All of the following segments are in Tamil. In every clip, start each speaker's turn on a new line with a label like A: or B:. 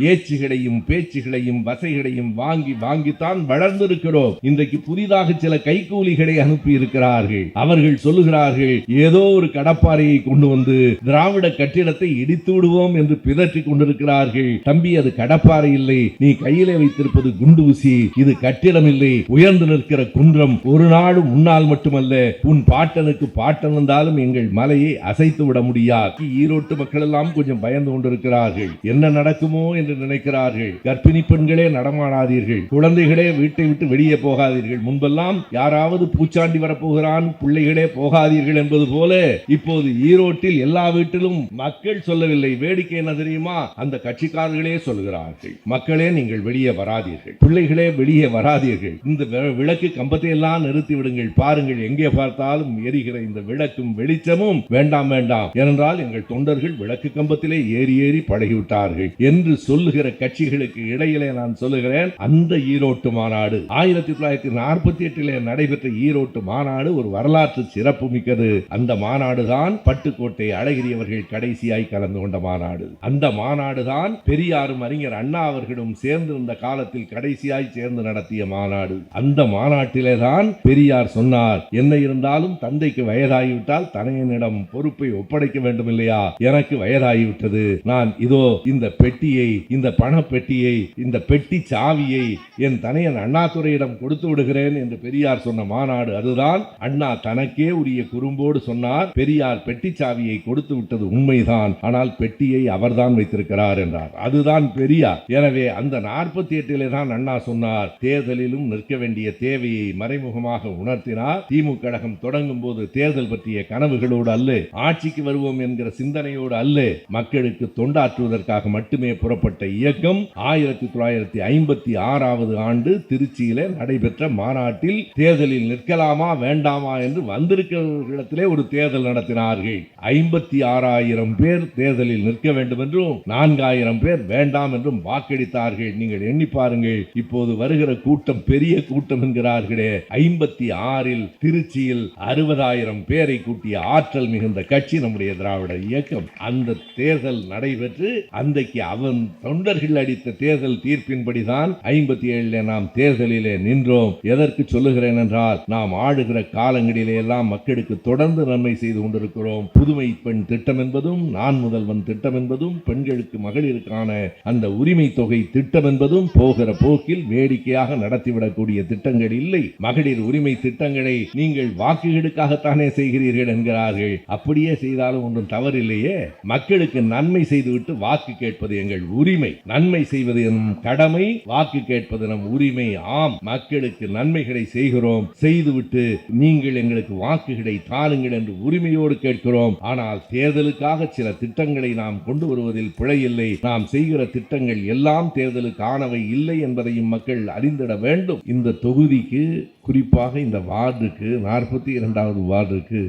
A: ஏச்சுகளையும் பேச்சுகளையும் வசைகளையும் வாங்கித்தான் வளர்ந்திருக்கிறோம். இன்றைக்கு புதிதாக சில கைகூலிகளை அனுப்பி இருக்கிறார்கள். அவர்கள் சொல்லுகிறார்கள், ஏதோ ஒரு கடப்பாறையை கொண்டு வந்து திராவிட கட்டிடத்தை இடித்து விடுவோம் என்று பிதற்றிக் கொண்டிருக்கிறார்கள். தம்பி, அது கடப்பாறை இல்லை, நீ கையிலே வைத்திருப்பது குண்டு ஊசி. இது கட்டிடம் இல்லை, உயர்ந்து நிற்கிற குன்றம். ஒரு நாடு முன்னால் மட்டுமல்ல, உன் பாட்டனுக்கு பாட்டன் வந்தாலும் எங்கள் மலையை அசைத்து விட முடியாது. ஈரோட்டு மக்கள் எல்லாம் கொஞ்சம் பயந்து கொண்டிருக்கிறார்கள். என்ன நடக்குமோ என்று நினைக்கிறார்கள். கர்ப்பிணி பெண்களே நடமாடாதீர்கள், குழந்தைகளே வீட்டை விட்டு வெளியே போகாதீர்கள். முன்பெல்லாம் யாராவது பூச்சாண்டி வரப்போகிறான், பிள்ளைகளே போகாதீர்கள் என்பது போல இப்போது ஈரோட்டில் எல்லா வீட்டிலும் மக்கள் சொல்லவில்லை. வேடிக்கை என்ன தெரியுமா? அந்த கட்சிக்காரர்களே சொல்கிறார்கள், மக்களே நீங்கள் வெளியே வராதீர்கள், பிள்ளைகளே வெளியே வராதீர்கள், இந்த விளக்கு கம்பத்தை எல்லாம் நிறுத்தி விடுங்கள், பாருங்கள் எங்கே பார்த்தாலும் எரிகிற இந்த விளக்கும் வெளிச்சமும் வேண்டாம் வேண்டாம், ஏனென்றால் எங்கள் தொண்டர்கள் விளக்கு கம்பத்திலே ஏறி ஏறி பழகிவிட்டார்கள் என்று சொல்லுகிற கட்சிகளுக்கு இடையிலே நான் சொல்லுகிறேன், அந்த ஈரோட்டு மாநாடு 1948 நடைபெற்ற ஈரோட்டு மாநாடு ஒரு வரலாற்று சிறப்பு மிக்கது. அந்த மாநாடு தான் பட்டுக்கோட்டை அழகிரி அவர்கள் கடைசியாய் கலந்து கொண்ட மாநாடு. அந்த மாநாடு தான் பெரியாரும் அறிஞர் அண்ணா அவர்களும் சேர்ந்திருந்த காலத்தில் கடைசியாய் சேர்ந்து நடத்திய மாநாடு. அந்த மாநாட்டிலே தான் பெரியார் சொன்னார், என்ன இருந்தாலும் தந்தைக்கு வயதாகிவிட்டால் தனையனிடம் பொறுப்பை ஒப்படைக்க வேண்டும் இல்லையா? எனக்கு வயதாகிவிட்டது, நான் இதோ இந்த பெட்டியை, இந்த பணப்பெட்டியை, இந்த பெட்டி சாவியை என் தனையன் அண்ணாதுரையிடம் கொடுத்து விடுகிறேன் என்று பெரியார் சொன்ன மாநாடு அதுதான். அண்ணா தனக்கே உரிய குறும்போடு சொன்னார், பெரியார் பெட்டி சாவியை கொடுத்து விட்டது உண்மைதான், ஆனால் பெட்டியை அவர்தான் வைத்திருக்கிறார் என்றார். அதுதான் பெரியார். எனவே அந்த 48 தான் அண்ணா சொன்னார், தேர்தலிலும் நிற்க வேண்டிய தேவையை மறைமுகமாக உணர்த்தினார். திமுக கழகம் தொடங்கும் போது தேர்தல் பற்றிய கனவுகளோடு அல்ல, ஆட்சிக்கு வருவோம் என்கிற சிந்தனையோடு அல்ல, மக்களுக்கு தொண்டாற்றுவதற்காக மட்டுமே புறப்பட்ட இயக்கம் 1956 ஆண்டு திருச்சியிலே நடைபெற்ற மாநாட்டில் தேர்தலில் நிற்கலாமா வேண்டாமா என்று வந்திருக்கிறவர்களிடத்திலே ஒரு தேர்தல் நடத்தினார்கள். 56,000 பேர் தேர்தலில் நிற்க வேண்டும் என்றும் 4,000 பேர் வேண்டாம் என்றும் வாக்களித்தார்கள். நீங்கள் எண்ணி பாருங்கள், இப்போது வருகிற கூட்டம் பெரிய கூட்டம் என்கிறார்களே, 56 திருச்சியில் 60,000 பேரை கூட்டிய ஆற்றல் மிகுந்த கட்சி நம்முடைய திராவிட இயக்கம். அந்த தேர்தல் நடைபெற்று அன்றைக்கு அவன் தொண்டர்கள் அடித்த தேர்தல் தீர்ப்பின்படிதான் 57 நாம் தேர்தலிலே நின்றோம். எதற்கு சொல்லுகிறேன் என்றால், நாம் ஆடுகிற காலங்களிலே எல்லாம் மக்களுக்கு தொடர்ந்து நன்மை செய்து கொண்டிருக்கிறோம். புதுமை பெண் திட்டம் என்பதும், நான் முதல்வன் திட்டம் என்பதும், பெண்களுக்கு மகளிருக்கான அந்த உரிமை தொகை திட்டம் என்பதும் போகிற போக்கில் வேடிக்கையாக நடத்திவிடக்கூடிய திட்டங்கள் இல்லை. மகளிர் உரிமை திட்டங்களை நீங்கள் வாக்குகளுக்காகத்தானே செய்கிறீர்கள் என்கிறார்கள். அப்படியே செய்தாலும் ஒன்றும் தவறில்லையே. மக்களுக்கு நன்மை செய்துவிட்டு வாக்கு கேட்பது எங்கள் உரிமை, நன்மை செய்வது என் கடமை, வாக்கு கேட்பது நம் உரிமை. ஆம், மக்களுக்கு நன்மைகளை செய்கிறோம், செய்துவிட்டு நீங்கள் எங்களுக்கு வாக்குகளை தாருங்கள் என்று உரிமையோடு கேட்கிறோம். ஆனால் தேர்தலுக்காக சில திட்டங்களை நாம் கொண்டு வருவதில் பிழை இல்லை. நாம் செய்கிற திட்டங்கள் எல்லாம் தேர்தலுக்கு ஆனவை இல்லை என்பதையும் மக்கள் அறிந்திட வேண்டும். இந்த தொகுதிக்கு, குறிப்பாக இந்த வார்டுக்கு, 42வது வார்டுக்கு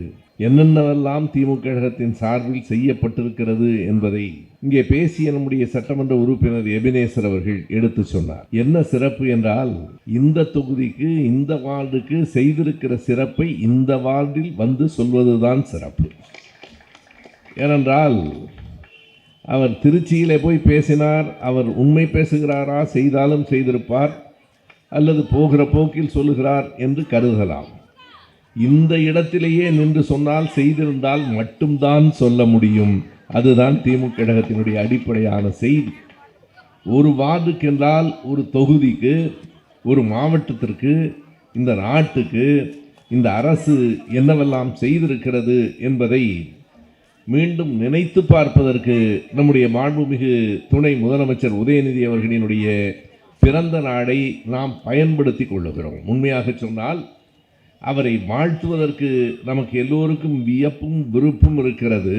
A: என்னென்னவெல்லாம் திமுக கழகத்தின் சார்பில் செய்யப்பட்டிருக்கிறது என்பதை இங்கே பேசிய நம்முடைய சட்டமன்ற உறுப்பினர் எபினேசர் அவர்கள் எடுத்து சொன்னார். என்ன சிறப்பு என்றால், இந்த தொகுதிக்கு, இந்த வார்டுக்கு செய்திருக்கிற சிறப்பை இந்த வார்டில் வந்து சொல்வதுதான் சிறப்பு. ஏனென்றால் அவர் திருச்சியிலே போய் பேசினார். அவர் உண்மை பேசுகிறாரா, செய்தாலும் செய்திருப்பார், அல்லது போகிற போக்கில் சொல்லுகிறார் என்று கருதலாம். இந்த இடத்திலேயே நின்று சொன்னால், செய்திருந்தால் மட்டும்தான் சொல்ல முடியும். அதுதான் திமுக கழகத்தினுடைய அடிப்படையான செய்தி. ஒரு வார்டுக்கு என்றால், ஒரு தொகுதிக்கு, ஒரு மாவட்டத்திற்கு, இந்த நாட்டுக்கு இந்த அரசு என்னவெல்லாம் செய்திருக்கிறது என்பதை மீண்டும் நினைத்து பார்ப்பதற்கு நம்முடைய மாண்புமிகு துணை முதலமைச்சர் உதயநிதி அவர்களினுடைய பிறந்த நாளை நாம் பயன்படுத்தி கொள்ளுகிறோம். உண்மையாக சொன்னால், அவரை வாழ்த்துவதற்கு நமக்கு எல்லோருக்கும் வியப்பும் விருப்பும் இருக்கிறது.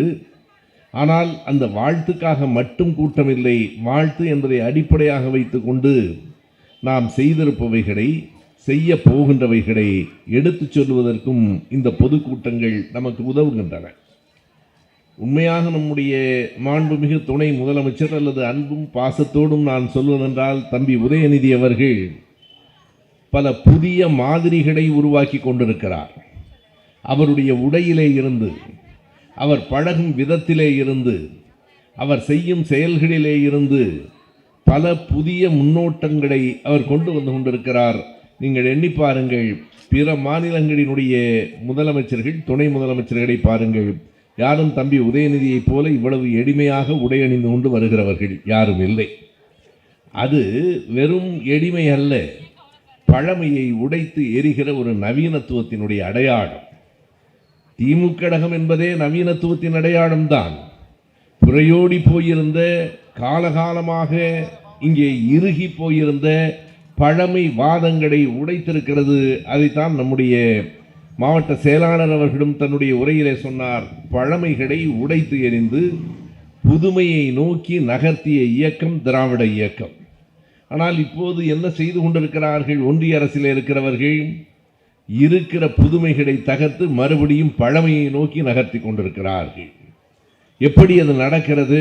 A: ஆனால் அந்த வாழ்த்துக்காக மட்டும் கூட்டமில்லை. வாழ்த்து என்பதை அடிப்படையாக வைத்துக்கொண்டு நாம் செய்திருப்பவைகளை, செய்ய போகின்றவைகளை எடுத்துச் சொல்வதற்கும் இந்த பொதுக்கூட்டங்கள் நமக்கு உதவுகின்றன. உண்மையாக நம்முடைய மாண்புமிகு துணை முதலமைச்சர், அல்லது அன்பும் பாசத்தோடும் நான் சொல்வதென்றால், தம்பி உதயநிதி அவர்கள் பல புதிய மாதிரிகளை உருவாக்கி கொண்டிருக்கிறார். அவருடைய உடையிலே இருந்து, அவர் பழகும் விதத்திலே இருந்து, அவர் செய்யும் செயல்களிலே இருந்து பல புதிய முன்னோட்டங்களை அவர் கொண்டு வந்து கொண்டிருக்கிறார். நீங்கள் எண்ணி பாருங்கள், பிற மாநிலங்களினுடைய முதலமைச்சர்கள், துணை முதலமைச்சர்களை பாருங்கள். யாரும் தம்பி உதயநிதியைப் போல இவ்வளவு எளிமையாக உடை அணிந்து கொண்டு வருகிறவர்கள் யாரும் இல்லை. அது வெறும் எளிமை அல்ல, பழமையை உடைத்து எரிகிற ஒரு நவீனத்துவத்தினுடைய அடையாளம். திமுக கழகம் என்பதே நவீனத்துவத்தின் அடையாளம்தான். புறையோடி போயிருந்த, காலகாலமாக இங்கே இறுகி போயிருந்த பழமை வாதங்களை உடைத்திருக்கிறது. அதைத்தான் நம்முடைய மாவட்ட செயலாளர் அவர்களும் தன்னுடைய உரையிலே சொன்னார். பழமைகளை உடைத்து எறிந்து புதுமையை நோக்கி நகர்த்திய இயக்கம் திராவிட இயக்கம். ஆனால் இப்போது என்ன செய்து கொண்டிருக்கிறார்கள்? ஒன்றிய அரசில் இருக்கிறவர்கள் இருக்கிற புதுமைகளை தகர்த்து மறுபடியும் பழமையை நோக்கி நகர்த்தி கொண்டிருக்கிறார்கள். எப்படி அது நடக்கிறது?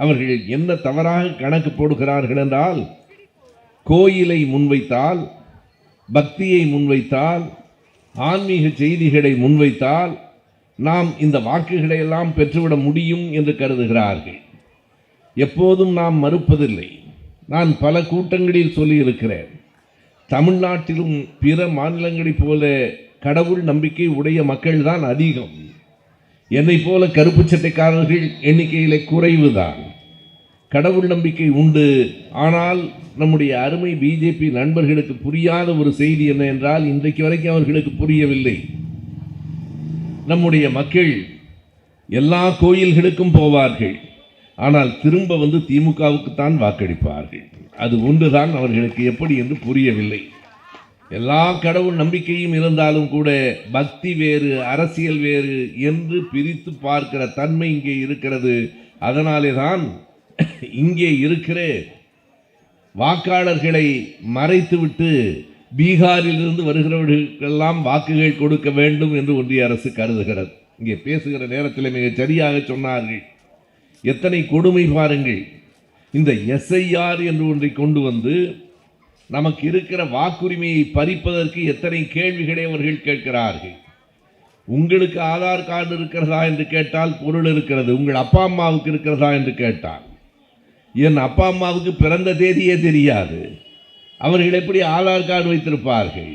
A: அவர்கள் என்ன தவறாக கணக்கு போடுகிறார்கள் என்றால், கோயிலை முன்வைத்தால், பக்தியை முன்வைத்தால், ஆன்மீக செய்திகளை முன்வைத்தால் நாம் இந்த வாக்குகளை எல்லாம் பெற்றுவிட முடியும் என்று கருதுகிறார்கள். எப்போதும் நாம் மறுப்பதில்லை. நான் பல கூட்டங்களில் சொல்லியிருக்கிறேன், தமிழ்நாட்டிலும் பிற மாநிலங்களைப் போல கடவுள் நம்பிக்கை உடைய மக்கள் தான் அதிகம். என்னை போல கருப்பு சட்டைக்காரர்கள் எண்ணிக்கையிலே குறைவுதான். கடவுள் நம்பிக்கை உண்டு. ஆனால் நம்முடைய அருமை பிஜேபி நண்பர்களுக்கு புரியாத ஒரு செய்தி என்ன என்றால், இன்றைக்கு வரைக்கும் அவர்களுக்கு புரியவில்லை. நம்முடைய மக்கள் எல்லா கோயில்களுக்கும் போவார்கள், ஆனால் திரும்ப வந்து திமுகவுக்குத்தான் வாக்களிப்பார்கள். அது ஒன்றுதான் அவர்களுக்கு எப்படி என்று புரியவில்லை. எல்லா கடவுள் நம்பிக்கையும் இருந்தாலும் கூட பக்தி வேறு, அரசியல் வேறு என்று பிரித்து பார்க்கிற தன்மை இங்கே இருக்கிறது. அதனாலே தான் இங்கே இருக்கிற வாக்காளர்களை மறைத்துவிட்டு பீகாரிலிருந்து வருகிறவர்களுக்கெல்லாம் வாக்குகள் கொடுக்க வேண்டும் என்று ஒன்றிய அரசு கருதுகிறது. இங்கே பேசுகிற நேரத்தில் மிக சரியாக சொன்னார்கள். எத்தனை கொடுமை பாருங்கள். இந்த எஸ்ஐஆர் என்று ஒன்றை கொண்டு வந்து நமக்கு இருக்கிற வாக்குரிமையை பறிப்பதற்கு எத்தனை கேள்விகளை அவர்கள் கேட்கிறார்கள். உங்களுக்கு ஆதார் கார்டு இருக்கிறதா என்று கேட்டால் பொருள் இருக்கிறது. உங்கள் அப்பா அம்மாவுக்கு இருக்கிறதா என்று கேட்டால், என் அப்பா அம்மாவுக்கு பிறந்த தேதியே தெரியாது. அவர்கள் எப்படி ஆதார் கார்டு வைத்திருப்பார்கள்?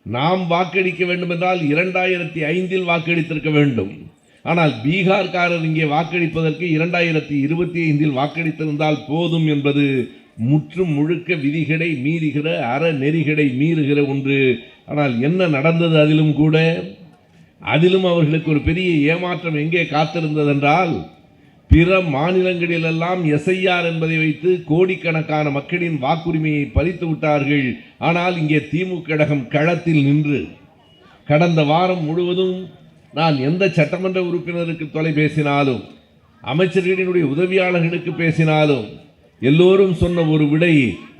A: நாம் வாக்களிக்க வேண்டும் என்றால் 2005 வாக்களித்திருக்க வேண்டும். ஆனால் பீகார்காரர் இங்கே வாக்களிப்பதற்கு 2025 வாக்களித்திருந்தால் போதும் என்பது முற்றும் முழுக்க விதிகளை மீறுகிற, அறநெறிகளை மீறுகிற ஒன்று. ஆனால் என்ன நடந்தது? அதிலும் அவர்களுக்கு ஒரு பெரிய ஏமாற்றம் எங்கே காத்திருந்ததென்றால், பிற மாநிலங்களிலெல்லாம் எஸ்ஐஆர் என்பதை வைத்து கோடிக்கணக்கான மக்களின் வாக்குரிமையை பறித்து விட்டார்கள். ஆனால் இங்கே திமுக கழகம் களத்தில் நின்று கடந்த வாரம் முழுவதும் நான் எந்த சட்டமன்ற உறுப்பினருக்கு தொலைபேசினாலும், அமைச்சர்களினுடைய உதவியாளர்களுக்கு பேசினாலும், எல்லோரும் சொன்ன ஒரு விடை,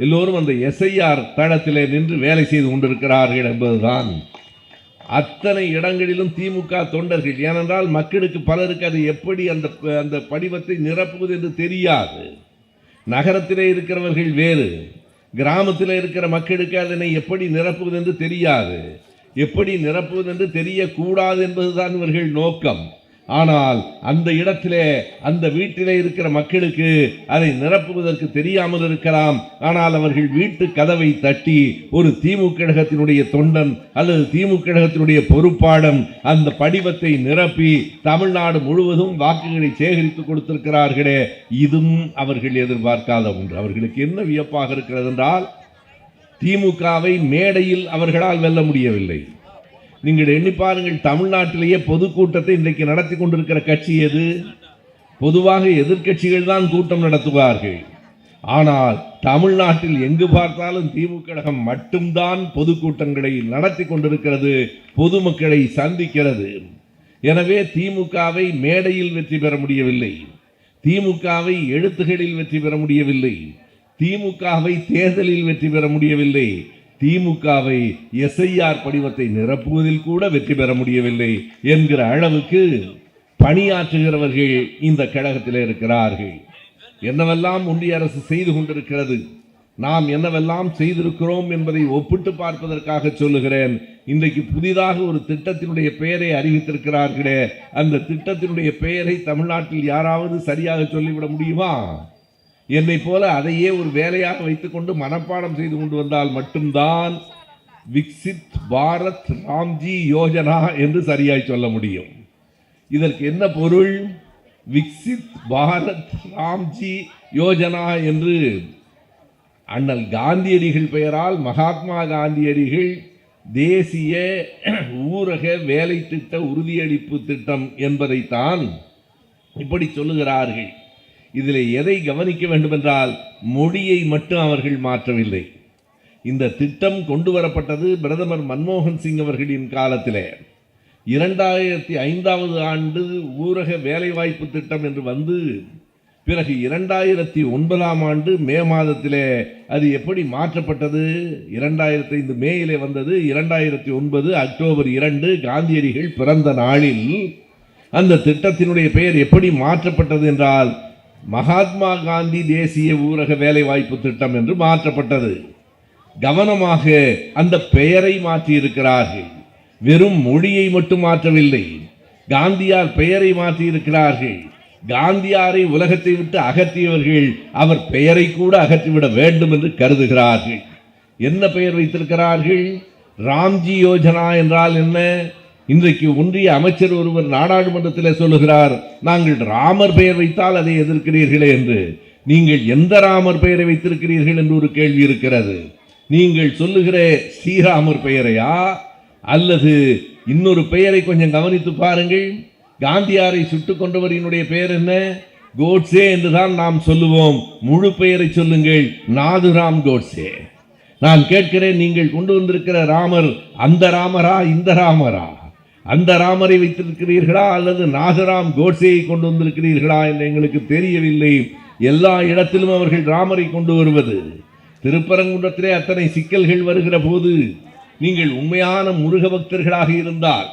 A: எல்லோரும் அந்த எஸ்ஐஆர் தளத்திலே நின்று வேலை செய்து கொண்டிருக்கிறார்கள் என்பதுதான். அத்தனை இடங்களிலும் திமுக தொண்டர்கள். ஏனென்றால் மக்களுக்கு பலருக்கு அது எப்படி அந்த படிவத்தை நிரப்புவது என்று தெரியாது. நகரத்திலே இருக்கிறவர்கள் வேறு, கிராமத்தில் இருக்கிற மக்களுக்கு அதனை எப்படி நிரப்புவது என்று தெரியாது. எப்படி நிரப்புவது என்று தெரியக்கூடாது என்பதுதான் இவர்கள் நோக்கம். ஆனால் அந்த இடத்திலே, அந்த வீட்டிலே இருக்கிற மக்களுக்கு அதை நிரப்புவதற்கு தெரியாமல் இருக்கலாம். ஆனால் அவர்கள் வீட்டு கதவை தட்டி ஒரு திமுக கழகத்தினுடைய தொண்டன் அல்லது திமுக கழகத்தினுடைய பொறுப்பாளன் அந்த படிவத்தை நிரப்பி தமிழ்நாடு முழுவதும் வாக்குகளை சேகரித்து கொடுத்திருக்கிறார்களே, இதுவும் அவர்கள் எதிர்பார்க்காத ஒன்று. அவர்களுக்கு என்ன வியப்பாக இருக்கிறது என்றால், திமுகவை மேடையில் அவர்களால் வெல்ல முடியவில்லை. நீங்கள் எண்ணி பாருங்கள், தமிழ்நாட்டிலேயே பொதுக்கூட்டத்தை இன்றைக்கு நடத்தி கொண்டிருக்கிற கட்சி எது? பொதுவாக எதிர்க்கட்சிகள் தான் கூட்டம் நடத்துவார்கள். ஆனால் தமிழ்நாட்டில் எங்கு பார்த்தாலும் திமுக கழகம் மட்டும்தான் பொதுக்கூட்டங்களை நடத்தி கொண்டிருக்கிறது, பொதுமக்களை சந்திக்கிறது. எனவே திமுகவை மேடையில் வெற்றி பெற முடியவில்லை, திமுகவை எழுத்துகளில் வெற்றி பெற முடியவில்லை, திமுகவை தேர்தலில் வெற்றி பெற முடியவில்லை, திமுகவை எஸ்ஐஆர் படிவத்தை நிரப்புவதில் கூட வெற்றி பெற முடியவில்லை என்கிற அளவுக்கு பணியாற்றுகிறவர்கள் இந்த கழகத்தில் இருக்கிறார்கள். என்னவெல்லாம் ஒன்றிய அரசு செய்து கொண்டிருக்கிறது, நாம் என்னவெல்லாம் செய்திருக்கிறோம் என்பதை ஒப்பிட்டு பார்ப்பதற்காக சொல்லுகிறேன். இன்றைக்கு புதிதாக ஒரு திட்டத்தினுடைய பெயரை அறிவித்திருக்கிறார்களே, அந்த திட்டத்தினுடைய பெயரை தமிழ்நாட்டில் யாராவது சரியாக சொல்லிவிட முடியுமா? என்னை போல அதையே ஒரு வேலையாக வைத்துக்கொண்டு மனப்பாடம் செய்து கொண்டு வந்தால் மட்டும்தான் விக்சித் பாரத் ராம்ஜி யோஜனா என்று சரியாய் சொல்ல முடியும். இதற்கு என்ன பொருள்? விக்சித் பாரத் ராம்ஜி யோஜனா என்று அண்ணல் காந்தியடிகள் பெயரால் மகாத்மா காந்தியடிகள் தேசிய ஊரக வேலை திட்ட உறுதியளிப்பு திட்டம் என்பதைத்தான் இப்படி சொல்லுகிறார்கள். இதில் எதை கவனிக்க வேண்டும் என்றால் மொழியை மட்டும் அவர்கள் மாற்றவில்லை. இந்த திட்டம் கொண்டு வரப்பட்டது பிரதமர் மன்மோகன் சிங் அவர்களின் காலத்தில். 2005ஆவது ஆண்டு ஊரக வேலைவாய்ப்பு திட்டம் என்று வந்து பிறகு 2009ஆம் ஆண்டு மே மாதத்திலே அது எப்படி மாற்றப்பட்டது? 2005 மேயிலே வந்தது. 2009 அக்டோபர் 2 காந்தியடிகள் பிறந்த நாளில் அந்த திட்டத்தினுடைய பெயர் எப்படி மாற்றப்பட்டது என்றால் மகாத்மா காந்தி தேசிய ஊரக வேலைவாய்ப்பு திட்டம் என்று மாற்றப்பட்டது. கவனமாக அந்த பெயரை மாற்றி இருக்கிறார்கள். வெறும் மொழியை மட்டும் மாற்றவில்லை, காந்தியார் பெயரை மாற்றி இருக்கிறார்கள். காந்தியாரை உலகத்தை விட்டு அகற்றியவர்கள் அவர் பெயரை கூட அகற்றிவிட வேண்டும் என்று கருதுகிறார்கள். என்ன பெயர் வைத்திருக்கிறார்கள்? ராம்ஜி யோஜனா என்றால் என்ன? இன்றைக்கு ஒன்றிய அமைச்சர் ஒருவர் நாடாளுமன்றத்தில் சொல்லுகிறார், நாங்கள் ராமர் பெயர் வைத்தால் அதை எதிர்க்கிறீர்களே என்று. நீங்கள் எந்த ராமர் பெயரை வைத்திருக்கிறீர்கள் என்று ஒரு கேள்வி இருக்கிறது. நீங்கள் சொல்லுகிற ஸ்ரீராமர் பெயரையா அல்லது இன்னொரு பெயரை கொஞ்சம் கவனித்து பாருங்கள். காந்தியாரை சுட்டுக் கொண்டவரினுடைய பெயர் என்ன? கோட்ஸே என்றுதான் நாம் சொல்லுவோம். முழு பெயரை சொல்லுங்கள், நாதுராம் கோட்ஸே. நான் கேட்கிறேன், நீங்கள் கொண்டு வந்திருக்கிற ராமர் அந்த ராமரா இந்த ராமரா? அந்த ராமரை வைத்திருக்கிறீர்களா அல்லது நாதுராம் கோட்ஸேயை கொண்டு வந்திருக்கிறீர்களா என்று எங்களுக்கு தெரியவில்லை. எல்லா இடத்திலும் அவர்கள் ராமரை கொண்டு வருவது. திருப்பரங்குன்றத்திலே அத்தனை சிக்கல்கள் வருகிற போது நீங்கள் உண்மையான முருக பக்தர்களாக இருந்தால்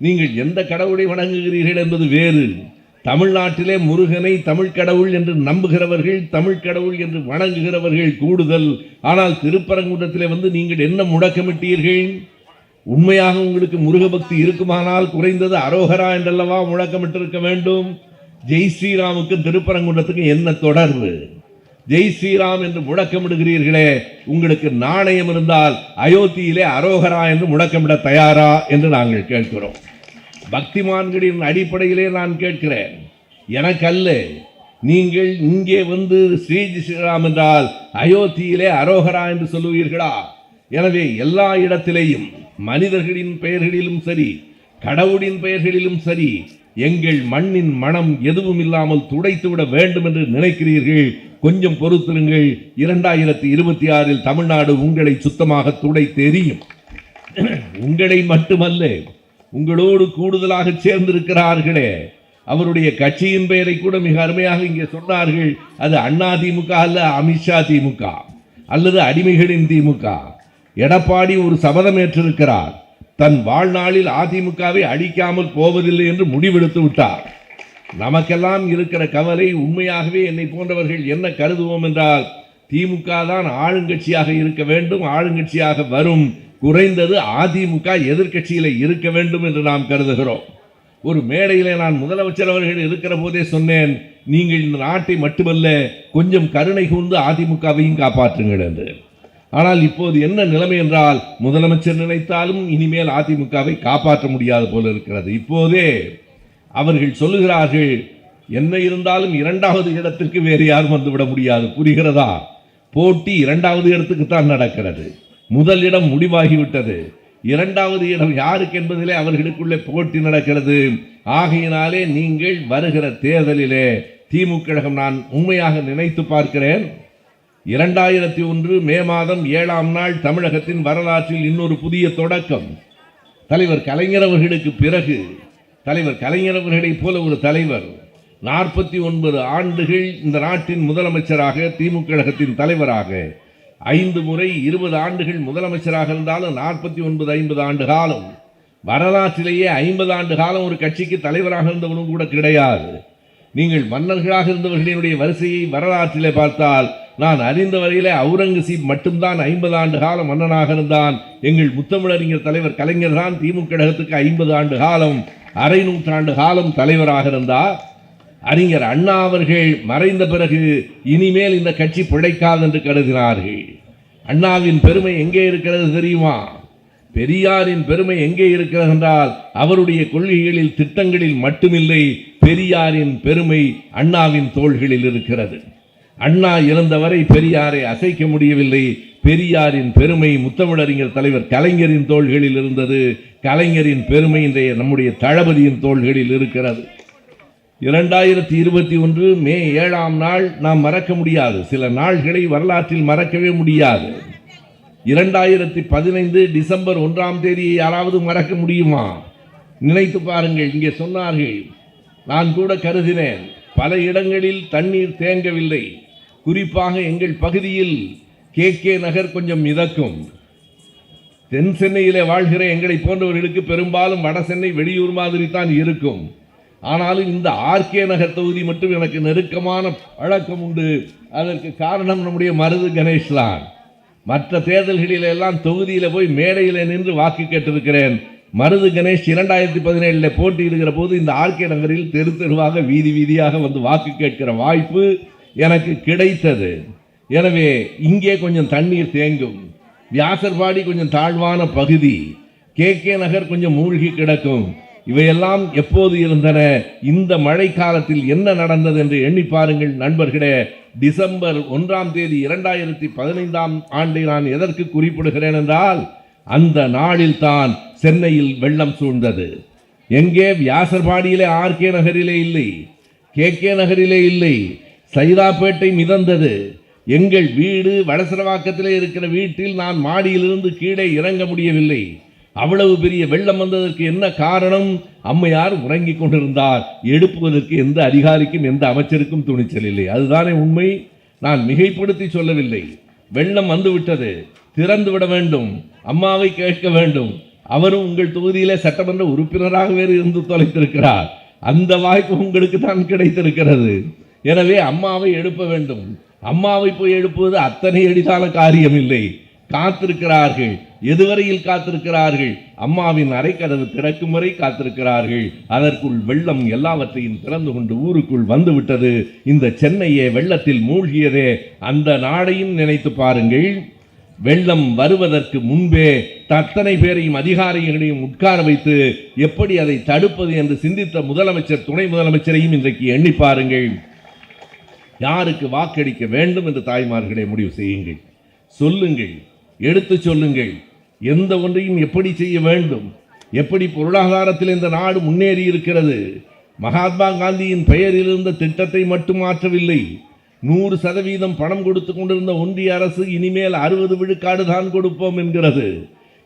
A: நீங்கள் எந்த கடவுளை வணங்குகிறீர்கள் என்பது வேறு. தமிழ்நாட்டிலே முருகனை தமிழ் கடவுள் என்று நம்புகிறவர்கள், தமிழ் கடவுள் என்று வணங்குகிறவர்கள் கூடுதல். ஆனால் திருப்பரங்குன்றத்திலே வந்து நீங்கள் என்ன முழக்கமிட்டீர்கள்? உண்மையாக உங்களுக்கு முருக பக்தி இருக்குமானால் குறைந்தது அரோகரா என்றல்லவா முழக்கமிட்டிருக்க வேண்டும். ஜெய் ஸ்ரீராமுக்கு திருப்பரங்குன்றத்துக்கு என்ன தொடர்பு? ஜெய் ஸ்ரீராம் என்று முழக்கமிடுகிறீர்களே, உங்களுக்கு நாணயம் இருந்தால் அயோத்தியிலே அரோகரா என்று முழக்கமிட தயாரா என்று நாங்கள் கேட்கிறோம். பக்திமான்களின் அடிப்படையிலே நான் கேட்கிறேன், எனக்கு அல்ல. நீங்கள் இங்கே வந்து ஸ்ரீ ஸ்ரீராம் என்றால் அயோத்தியிலே அரோகரா என்று சொல்லுவீர்களா? எனவே எல்லா இடத்திலேயும் மனிதர்களின் பெயர்களிலும் சரி, கடவுளின் பெயர்களிலும் சரி, எங்கள் மண்ணின் மனம் எதுவும் இல்லாமல் துடைத்துவிட வேண்டும் என்று நினைக்கிறீர்கள். கொஞ்சம் பொறுத்திருங்கள். 2026 தமிழ்நாடு உங்களை சுத்தமாக துடைத்து எறியும். உங்களை மட்டுமல்ல, உங்களோடு கூடுதலாக சேர்ந்திருக்கிறார்களே, அவருடைய கட்சியின் பெயரை கூட மிக அருமையாக இங்கே சொன்னார்கள். அது அண்ணா திமுக அல்ல, அமித்ஷா திமுக அல்லது அடிமைகளின் திமுக. எடப்பாடி ஒரு சபதம் ஏற்றிருக்கிறார், தன் வாழ்நாளில் அதிமுகவை அழிக்காமல் போவதில்லை என்று முடிவெடுத்து விட்டார். நமக்கெல்லாம் இருக்கிற கவலை, உண்மையாகவே என்னை போன்றவர்கள் என்ன கருதுவோம் என்றால், திமுக தான் ஆளுங்கட்சியாக இருக்க வேண்டும், ஆளுங்கட்சியாக வரும், குறைந்தது அதிமுக எதிர்கட்சியில் இருக்க வேண்டும் என்று நாம் கருதுகிறோம். ஒரு மேடையிலே நான் முதலமைச்சர் அவர்கள் இருக்கிற போதே சொன்னேன், நீங்கள் இந்த நாட்டை மட்டுமல்ல கொஞ்சம் கருணை கூர்ந்து அதிமுகவையும் காப்பாற்றுங்கள் என்று. ஆனால் இப்போது என்ன நிலைமை என்றால், முதலமைச்சர் நினைத்தாலும் இனிமேல் அதிமுகவை காப்பாற்ற முடியாது போல இருக்கிறது. இப்போதே அவர்கள் சொல்லுகிறார்கள், என்ன இருந்தாலும் 2வது இடத்திற்கு வேறு யாரும் வந்துவிட முடியாது. புரிகிறதா? போட்டி 2வது இடத்துக்கு தான் நடக்கிறது. முதல் இடம் முடிவாகிவிட்டது. 2வது இடம் யாருக்கு என்பதிலே அவர்களுக்குள்ளே போட்டி நடக்கிறது. ஆகையினாலே நீங்கள் வருகிற தேர்தலிலே திமுக கழகம், நான் உண்மையாக நினைத்து பார்க்கிறேன், 2001 மே மாதம் 7ஆம் நாள் தமிழகத்தின் வரலாற்றில் இன்னொரு புதிய தொடக்கம். தலைவர் கலைஞர் அவர்களுக்கு பிறகு, தலைவர் கலைஞர் அவர்களைப் போல ஒரு தலைவர் 49 ஆண்டுகள் இந்த நாட்டின் முதலமைச்சராக, திமுக கழகத்தின் தலைவராக 5 முறை 20 ஆண்டுகள் முதலமைச்சராக இருந்தாலும் 49-50 ஆண்டு காலம், வரலாற்றிலேயே 50 ஆண்டு காலம் ஒரு கட்சிக்கு தலைவராக இருந்தவனும் கூட கிடையாது. நீங்கள் மன்னர்களாக இருந்தவர்களினுடைய வரிசையை வரலாற்றிலே பார்த்தால், நான் அறிந்த வரையிலே அவுரங்கசீப் மட்டும்தான் 50 ஆண்டு காலம் மன்னனாக இருந்தான். எங்கள் முத்தமிழறிஞர் தலைவர் கலைஞர் தான் திமுக கழகத்துக்கு 50 ஆண்டு காலம், அரை நூற்றாண்டு காலம் தலைவராக இருந்தார். அறிஞர் அண்ணா அவர்கள் மறைந்த பிறகு இனிமேல் இந்த கட்சி பிழைக்காது என்று கருதினார்கள். அண்ணாவின் பெருமை எங்கே இருக்கிறது தெரியுமா? பெரியாரின் பெருமை எங்கே இருக்கிறது என்றால் அவருடைய கொள்கைகளில் திட்டங்களில் மட்டுமில்லை, பெரியாரின் பெருமை அண்ணாவின் தோள்களில் இருக்கிறது. அண்ணா இறந்தவரை பெரியாரை அசைக்க முடியவில்லை. பெரியாரின் பெருமை முத்தமிழறிஞர் தலைவர் கலைஞரின் தோள்களில் இருந்தது. கலைஞரின் பெருமை இன்றைய நம்முடைய தளபதியின் தோள்களில் இருக்கிறது. 2021 மே 7ஆம் நாள் நாம் மறக்க முடியாது. சில நாள்களை வரலாற்றில் மறக்கவே முடியாது. 2015 டிசம்பர் 1ஆம் தேதியை யாராவது மறக்க முடியுமா? நினைத்து பாருங்கள். இங்கே சொன்னார்கள், நான் கூட கருதினேன், பல இடங்களில் தண்ணீர் தேங்கவில்லை. குறிப்பாக எங்கள் பகுதியில் KK நகர் கொஞ்சம் மிதக்கும். தென் சென்னையிலே வாழ்கிற எங்களை போன்றவர்களுக்கு பெரும்பாலும் வட சென்னை வெளியூர் மாதிரி தான் இருக்கும். ஆனாலும் இந்த RK நகர் தொகுதி மட்டும் எனக்கு நெருக்கமான பழக்கம் உண்டு. அதற்கு காரணம் நம்முடைய மருது கணேஷ் தான். மற்ற தேர்தல்களில் எல்லாம் தொகுதியில் போய் மேடையில் நின்று வாக்கு கேட்டிருக்கிறேன். மருது கணேஷ் 2017 போட்டியிடுகிற போது இந்த RK நகரில் தெரு தெருவாக வீதி வீதியாக வந்து வாக்கு கேட்கிற வாய்ப்பு எனக்கு கிடைத்தது. எனவே இங்கே கொஞ்சம் தண்ணீர் தேங்கும். வியாசர்பாடி கொஞ்சம் தாழ்வான பகுதி, KK நகர் கொஞ்சம் மூழ்கி கிடக்கும். இவையெல்லாம் எப்போது இருந்தன? இந்த மழை காலத்தில் என்ன நடந்தது என்று எண்ணி பாருங்கள் நண்பர்களே. டிசம்பர் 1ஆம் தேதி 2015ஆம் ஆண்டை நான் எதற்கு குறிப்பிடுகிறேன் என்றால், அந்த நாளில் தான் சென்னையில் வெள்ளம் சூழ்ந்தது. எங்கே? வியாசர்பாடியிலே RK நகரிலே இல்லை, KK நகரிலே இல்லை, சைதாப்பேட்டை மிதந்தது. எங்கள் வீடு வடசரவாக்கத்திலே இருக்கிற வீட்டில் நான் மாடியிலிருந்து கீழே இறங்க முடியவில்லை. அவ்வளவு பெரிய வெள்ளம் வந்ததற்கு என்ன காரணம்? அம்மையார் உறங்கிக் கொண்டிருந்தார். எழுப்புவதற்கு எந்த அதிகாரிக்கும் எந்த அமைச்சருக்கும் துணிச்சல் இல்லை. அதுதானே உண்மை. நான் மிகைப்படுத்தி சொல்லவில்லை. வெள்ளம் வந்துவிட்டது, திறந்து விட வேண்டும், அம்மாவை கேட்க வேண்டும். அவரும் உங்கள் தொகுதியிலே சட்டமன்ற உறுப்பினராக வேறு இருந்து தொலைத்திருக்கிறார். அந்த வாய்ப்பு உங்களுக்கு தான் கிடைத்திருக்கிறது. எனவே அம்மாவை எழுப்ப வேண்டும். அம்மாவை போய் எழுப்புவது அத்தனை எளிதான காரியம் இல்லை. காத்திருக்கிறார்கள். எதுவரையில் காத்திருக்கிறார்கள்? அம்மாவின் அறைக்கதவு திறக்கும் வரை காத்திருக்கிறார்கள். அதற்குள் வெள்ளம் எல்லாவற்றையும் திறந்து கொண்டு ஊருக்குள் வந்துவிட்டது. இந்த சென்னையே வெள்ளத்தில் மூழ்கியதே. அந்த நாடையும் நினைத்து பாருங்கள். வெள்ளம் வருவதற்கு முன்பே அத்தனை பேரையும் அதிகாரிகளையும் உட்கார வைத்து எப்படி அதை தடுப்பது என்று சிந்தித்த முதலமைச்சர், துணை முதலமைச்சரையும் இன்றைக்கு எண்ணி பாருங்கள். யாருக்கு வாக்களிக்க வேண்டும் என்று தாய்மார்களை முடிவு செய்யுங்கள். சொல்லுங்கள், எடுத்து சொல்லுங்கள். எந்த ஒன்றையும் எப்படி செய்ய வேண்டும், எப்படி பொருளாதாரத்தில் இந்த நாடு முன்னேறி இருக்கிறது. மகாத்மா காந்தியின் பெயரில் இருந்த திட்டத்தை மட்டும் மாற்றவில்லை. 100% பணம் கொடுத்து கொண்டிருந்த ஒன்றிய அரசு இனிமேல் 60 விழுக்காடு தான் கொடுப்போம் என்கிறது.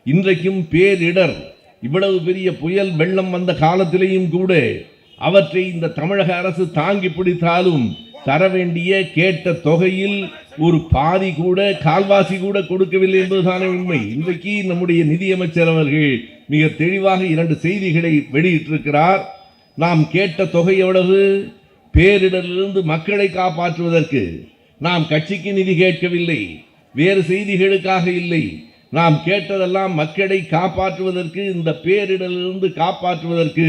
A: இன்றைக்கும் பேரிடர், இவ்வளவு பெரிய புயல் வெள்ளம் வந்த காலத்திலேயும் கூட அவற்றை இந்த தமிழக அரசு தாங்கி பிடித்தாலும் தர வேண்டிய கேட்ட தொகையில் ஒரு பாதி கூட, கால்வாசி கூட கொடுக்கவில்லை என்பதுதானே உண்மை. இன்றைக்கு நம்முடைய நிதியமைச்சர் அவர்கள் மிக தெளிவாக 2 செய்திகளை வெளியிட்டிருக்கிறார். நாம் கேட்ட தொகை எவ்வளவு? பேரிடரிலிருந்து மக்களை காப்பாற்றுவதற்கு நாம் கட்சிக்கு நிதி கேட்கவில்லை, வேறு செய்திகளுக்காக இல்லை. நாம் கேட்டதெல்லாம் மக்களை காப்பாற்றுவதற்கு, இந்த பேரிடரிலிருந்து காப்பாற்றுவதற்கு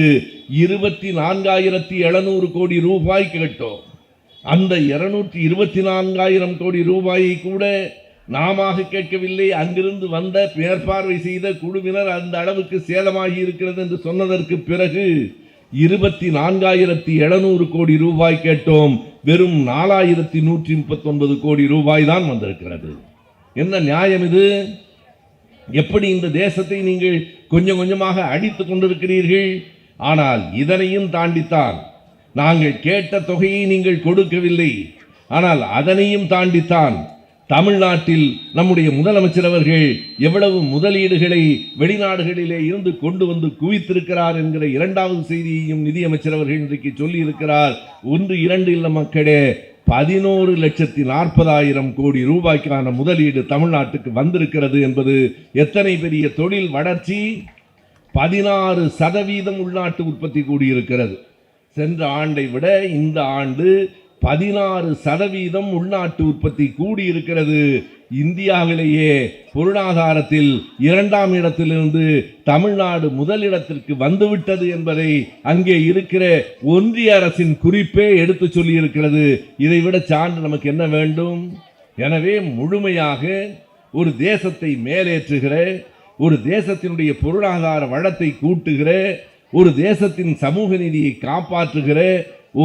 A: 24,700 கோடி ரூபாய் கேட்டோம். அந்த 224,000 கோடி ரூபாயை கூட நாம கேட்கவில்லை. அங்கிருந்து வந்த மேற்பார்வை செய்த குழுவினர் அந்த அளவுக்கு சேதமாகி இருக்கிறது என்று சொன்னதற்கு பிறகு 24,700 கோடி ரூபாய் கேட்டோம். வெறும் 4,139 கோடி ரூபாய் தான் வந்திருக்கிறது. என்ன நியாயம் இது? எப்படி இந்த தேசத்தை நீங்கள் கொஞ்சம் கொஞ்சமாக அடித்துக் கொண்டிருக்கிறீர்கள்? ஆனால் இதனையும் தாண்டித்தான் நாங்கள் கேட்ட தொகையை நீங்கள் கொடுக்கவில்லை. ஆனால் அதனையும் தாண்டித்தான் தமிழ்நாட்டில் நம்முடைய முதலமைச்சர் அவர்கள் எவ்வளவு முதலீடுகளை வெளிநாடுகளிலே இருந்து கொண்டு வந்து குவித்திருக்கிறார் என்கிற 2வது செய்தியையும் நிதியமைச்சர் அவர்கள் இன்றைக்கு சொல்லி இருக்கிறார். 1, 2 இல்ல மக்களே, 11,40,000 கோடி ரூபாய்க்கான முதலீடு தமிழ்நாட்டுக்கு வந்திருக்கிறது என்பது எத்தனை பெரிய தொழில் வளர்ச்சி! 16% உள்நாட்டு உற்பத்தி கூடியிருக்கிறது. சென்ற ஆண்டை விட இந்த ஆண்டு 16% உள்நாட்டு உற்பத்தி கூடியிருக்கிறது. இந்தியாவிலேயே பொருளாதாரத்தில் 2ஆம் இடத்திலிருந்து தமிழ்நாடு முதலிடத்திற்கு வந்துவிட்டது என்பதை அங்கே இருக்கிற ஒன்றிய அரசின் குறிப்பே எடுத்து சொல்லி இருக்கிறது. இதைவிட சான்று நமக்கு என்ன வேண்டும்? எனவே முழுமையாக ஒரு தேசத்தை மேலேற்றுகிற, ஒரு தேசத்தினுடைய பொருளாதார வளத்தை கூட்டுகிற, ஒரு தேசத்தின் சமூக நீதியை காப்பாற்றுகிற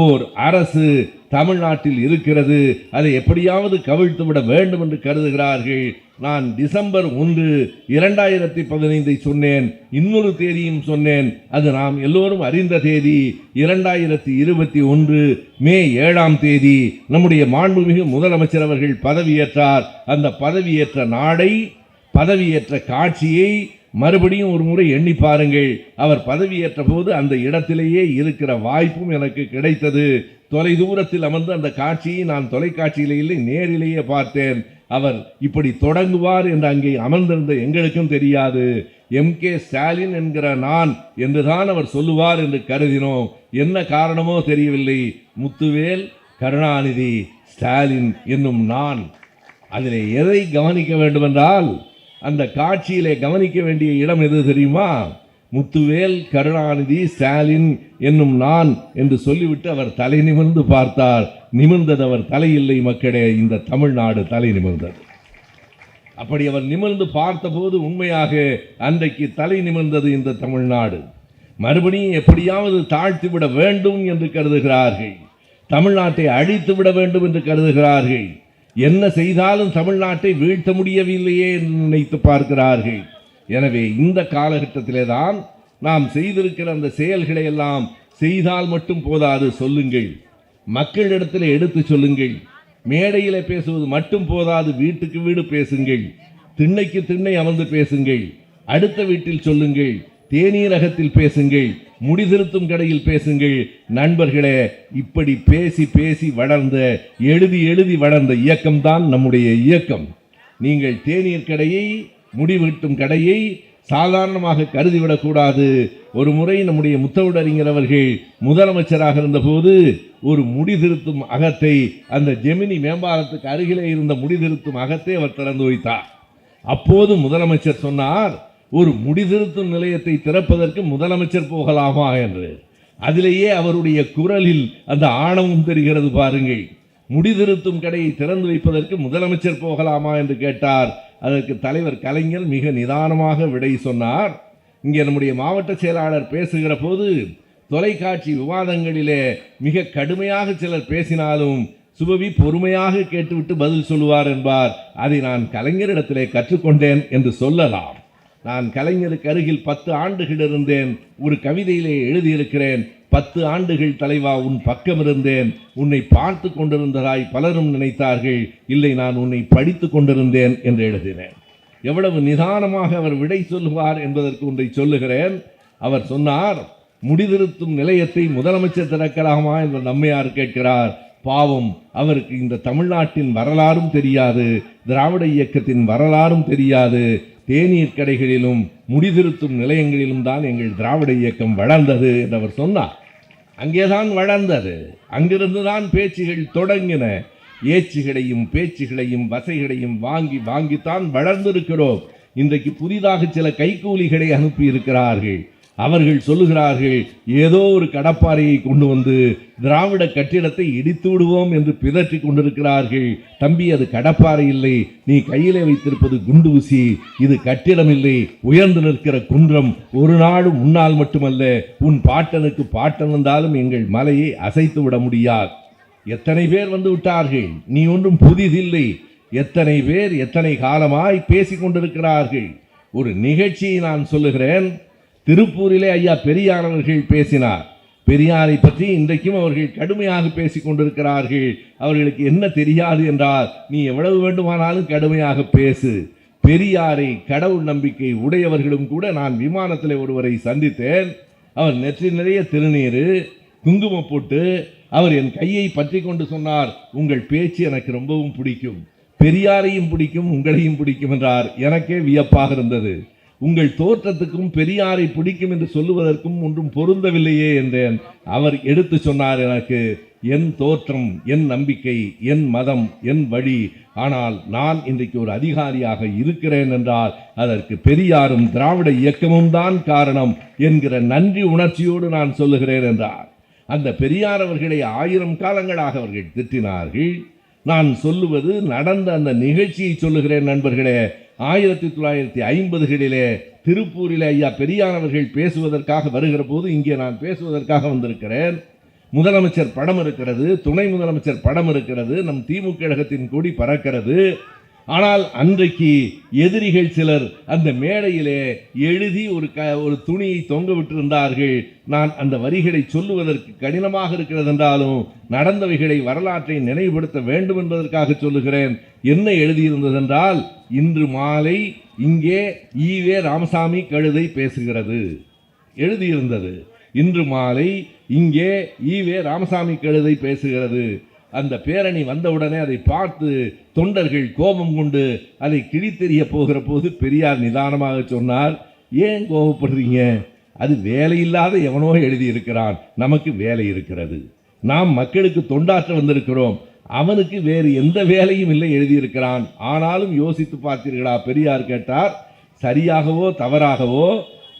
A: ஓர் அரசு தமிழ்நாட்டில் இருக்கிறது. அதை எப்படியாவது கவிழ்த்து விட வேண்டும் என்று கருதுகிறார்கள். நான் டிசம்பர் 1, 2015 சொன்னேன், இன்னொரு தேதியும் சொன்னேன். அது நாம் எல்லோரும் அறிந்த தேதி 2021 மே 7ஆம் தேதி நம்முடைய மாண்புமிகு முதலமைச்சர் அவர்கள் பதவியேற்றார். அந்த பதவியேற்ற நாளை, பதவியேற்ற காட்சியை மறுபடியும் ஒரு முறை எண்ணி பாருங்கள். அவர் பதவியேற்ற போது அந்த இடத்திலேயே இருக்கிற வாய்ப்பும் எனக்கு கிடைத்தது. தொலை தூரத்தில் அமர்ந்து அந்த காட்சியை நான் தொலைக்காட்சியிலே நேரிலேயே பார்த்தேன். அவர் இப்படி தொடங்குவார் என்று அங்கே அமர்ந்திருந்த எங்களுக்கும் தெரியாது. MK ஸ்டாலின் என்கிற நான் என்றுதான் அவர் சொல்லுவார் என்று கருதினோம். என்ன காரணமோ தெரியவில்லை. முத்துவேல் கருணாநிதி ஸ்டாலின் என்னும் நான். அதில் எதை கவனிக்க வேண்டும் என்றால், அந்த காட்சியிலே கவனிக்க வேண்டிய இடம் எது தெரியுமா? முத்துவேல் கருணாநிதி ஸ்டாலின் என்னும் நான் என்று சொல்லிவிட்டு அவர் தலை நிமிர்ந்து பார்த்தார். நிமிர்ந்தது அவர் தலையில்லை மக்களே, இந்த தமிழ்நாடு தலை நிமிர்ந்தது. அப்படி அவர் நிமிர்ந்து பார்த்தபோது உண்மையாக அன்றைக்கு தலை நிமிர்ந்தது இந்த தமிழ்நாடு. மறுபடியும் எப்படியாவது தாழ்த்திவிட வேண்டும் என்று கருதுகிறார்கள். தமிழ்நாட்டை அழித்து விட வேண்டும் என்று கருதுகிறார்கள். என்ன செய்தாலும் தமிழ்நாட்டை வீழ்த்த முடியவில்லையே என்று நினைத்து பார்க்கிறார்கள். எனவே இந்த காலகட்டத்திலே தான் நாம் செய்திருக்கிற அந்த செயல்களை எல்லாம் செய்தால் மட்டும் போதாது, சொல்லுங்கள், மக்களிடத்தில் எடுத்து சொல்லுங்கள். மேடையில் பேசுவது மட்டும் போதாது, வீட்டுக்கு வீடு பேசுங்கள், திண்ணைக்கு திண்ணை அமர்ந்து பேசுங்கள், அடுத்த வீட்டில் சொல்லுங்கள், தேநீரகத்தில் பேசுங்கள், முடிதிருத்தும் கடையில் பேசுங்கள். நண்பர்களே, இப்படி பேசி பேசி வளர்ந்த, எழுதி எழுதி வளர்ந்த இயக்கம்தான் நம்முடைய இயக்கம். நீங்கள் தேநீர் கடையை, முடிவெட்டும் கடையை சாதாரணமாக கருதிவிடக்கூடாது. ஒரு முறை நம்முடைய முத்தமிழறிஞர் அவர்கள் முதலமைச்சராக இருந்தபோது ஒரு முடிதிருத்தும் அகத்தை, அந்த ஜெமினி மேம்பாலத்துக்கு அருகிலே இருந்த முடிதிருத்தும் அகத்தை அவர் திறந்து வைத்தார். அப்போது முதலமைச்சர் சொன்னார், ஒரு முடிதிருத்தும் நிலையத்தை திறப்பதற்கு முதலமைச்சர் போகலாமா என்று. அதிலேயே அவருடைய குரலில் அந்த ஆணவம் தெரிகிறது பாருங்கள். முடிதிருத்தும் கடையை திறந்து வைப்பதற்கு முதலமைச்சர் போகலாமா என்று கேட்டார். அதற்கு தலைவர் கலைஞர் மிக நிதானமாக விடை சொன்னார். இங்கே நம்முடைய மாவட்ட செயலாளர் பேசுகிற போது தொலைக்காட்சி விவாதங்களிலே மிக கடுமையாக சிலர் பேசினாலும் சுபவி பொறுமையாக கேட்டுவிட்டு பதில் சொல்லுவார் என்பார். அதை நான் கலைஞரிடத்திலே கற்றுக்கொண்டேன் என்று சொல்லலாம். நான் கலைஞருக்கு அருகில் 10 ஆண்டுகள் இருந்தேன். ஒரு கவிதையிலே எழுதியிருக்கிறேன், 10 ஆண்டுகள் தலைவா உன் பக்கம் இருந்தேன், உன்னை பார்த்து கொண்டிருந்ததாய் பலரும் நினைத்தார்கள், இல்லை நான் உன்னை படித்து கொண்டிருந்தேன் என்று எழுதினேன். எவ்வளவு நிதானமாக அவர் விடை சொல்லுவார் என்பதற்கு ஒன்றை சொல்லுகிறேன். அவர் சொன்னார், முடிதிருத்தும் நிலையத்தை முதலமைச்சர் திறக்கலாமா என்று நம்மையார் கேட்கிறார். பாவம், அவருக்கு இந்த தமிழ்நாட்டின் வரலாறும் தெரியாது, திராவிட இயக்கத்தின் வரலாறும் தெரியாது. தேநீர் கடைகளிலும் முடிதிருத்தும் நிலையங்களிலும் தான் எங்கள் திராவிட இயக்கம் வளர்ந்தது என்று அவர் சொன்னார். அங்கேதான் வளர்ந்தது, அங்கிருந்து தான் பேச்சுகள் தொடங்கின. ஏச்சுகளையும் பேச்சுகளையும் வசைகளையும் வாங்கி வாங்கித்தான் வளர்ந்திருக்கிறோம். இன்றைக்கு புதிதாக சில கைக்கூலிகளை அனுப்பி இருக்கிறார்கள். அவர்கள் சொல்லுகிறார்கள், ஏதோ ஒரு கடப்பாறையை கொண்டு வந்து திராவிட கட்டிடத்தை இடித்து விடுவோம் என்று பிதற்றி கொண்டிருக்கிறார்கள். தம்பி, அது கடப்பாறை இல்லை, நீ கையிலே வைத்திருப்பது குண்டு ஊசி. இது கட்டிடம் இல்லை, உயர்ந்து நிற்கிற குன்றம். ஒரு நாடு முன்னால் மட்டுமல்ல, உன் பாட்டனுக்கு பாட்டன் வந்தாலும் எங்கள் மலையை அசைத்து விட முடியாது. எத்தனை பேர் வந்து விட்டார்கள், நீ ஒன்றும் புதிதில்லை. எத்தனை பேர் எத்தனை காலமாய் பேசிக் கொண்டிருக்கிறார்கள். ஒரு நிகழ்ச்சியை நான் சொல்லுகிறேன். திருப்பூரிலே ஐயா பெரியார் அவர்கள் பேசினார். பெரியாரை பற்றி இன்றைக்கும் அவர்கள் கடுமையாக பேசிக் கொண்டிருக்கிறார்கள். அவர்களுக்கு என்ன தெரியாது என்றால், நீ எவ்வளவு வேண்டுமானாலும் கடுமையாக பேசு. பெரியாரை கடவுள் நம்பிக்கை உடையவர்களும் கூட, நான் விமானத்தில் ஒருவரை சந்தித்தேன். அவர் நெற்றி நிறைய திருநீர், குங்குமம் போட்டு அவர் என் கையை பற்றி கொண்டு சொன்னார், உங்கள் பேச்சு எனக்கு ரொம்பவும் பிடிக்கும், பெரியாரையும் பிடிக்கும், உங்களையும் பிடிக்கும் என்றார். எனக்கே வியப்பாக இருந்தது. உங்கள் தோற்றத்துக்கும் பெரியாரை பிடிக்கும் என்று சொல்லுவதற்கும் ஒன்றும் பொருந்தவில்லையே என்றேன். அவர் எடுத்து சொன்னார் எனக்கு, என் தோற்றம், என் நம்பிக்கை, என் மதம், என் வழி. ஆனால் நான் இன்றைக்கு ஒரு அதிகாரியாக இருக்கிறேன் என்றால் அதற்கு பெரியாரும் திராவிட இயக்கமும் தான் காரணம் என்கிற நன்றி உணர்ச்சியோடு நான் சொல்லுகிறேன் என்றார். அந்த பெரியார் அவர்களை 1000 காலங்களாக அவர்கள் திட்டினார்கள். நான் சொல்லுவது நடந்த அந்த நிகழ்ச்சியை சொல்லுகிறேன் நண்பர்களே. 1950களிலே திருப்பூரிலே ஐயா பெரியார் அவர்கள் பேசுவதற்காக வருகிற போது இங்கே நான் பேசுவதற்காக வந்திருக்கிறேன். முதலமைச்சர் படம் இருக்கிறது, துணை முதலமைச்சர் படம் இருக்கிறது, நம் திமுக கழகத்தின் கொடி பறக்கிறது. ஆனால் அன்றைக்கு எதிரிகள் சிலர் அந்த மேடையிலே எழுதி ஒரு துணியை தொங்க விட்டிருந்தார்கள். நான் அந்த வரிகளை சொல்லுவதற்கு கடினமாக இருக்கிறது என்றாலும் நடந்தவைகளை வரலாற்றை நினைவுபடுத்த வேண்டும் என்பதற்காக சொல்லுகிறேன். என்ன எழுதியிருந்ததென்றால், இன்று மாலை இங்கே ஈவே ராமசாமி கழுதை பேசுகிறது எழுதியிருந்தது. இன்று மாலை இங்கே ஈவே ராமசாமி கழுதை பேசுகிறது. அந்த பேரணி வந்தவுடனே அதை பார்த்து தொண்டர்கள் கோபம் கொண்டு அதை கிழித்தெறிய போகிற போது பெரியார் நிதானமாக சொன்னார், ஏன் கோபப்படுறீங்க? அது வேலையில்லாத எவனோ எழுதியிருக்கிறான், நமக்கு வேலை இருக்கிறது. நாம் மக்களுக்கு தொண்டாற்ற வந்திருக்கிறோம், அவனுக்கு வேறு எந்த வேலையும் இல்லை எழுதியிருக்கிறான். ஆனாலும் யோசித்து பார்த்தீர்களா? பெரியார் கேட்டார். சரியாகவோ தவறாகவோ,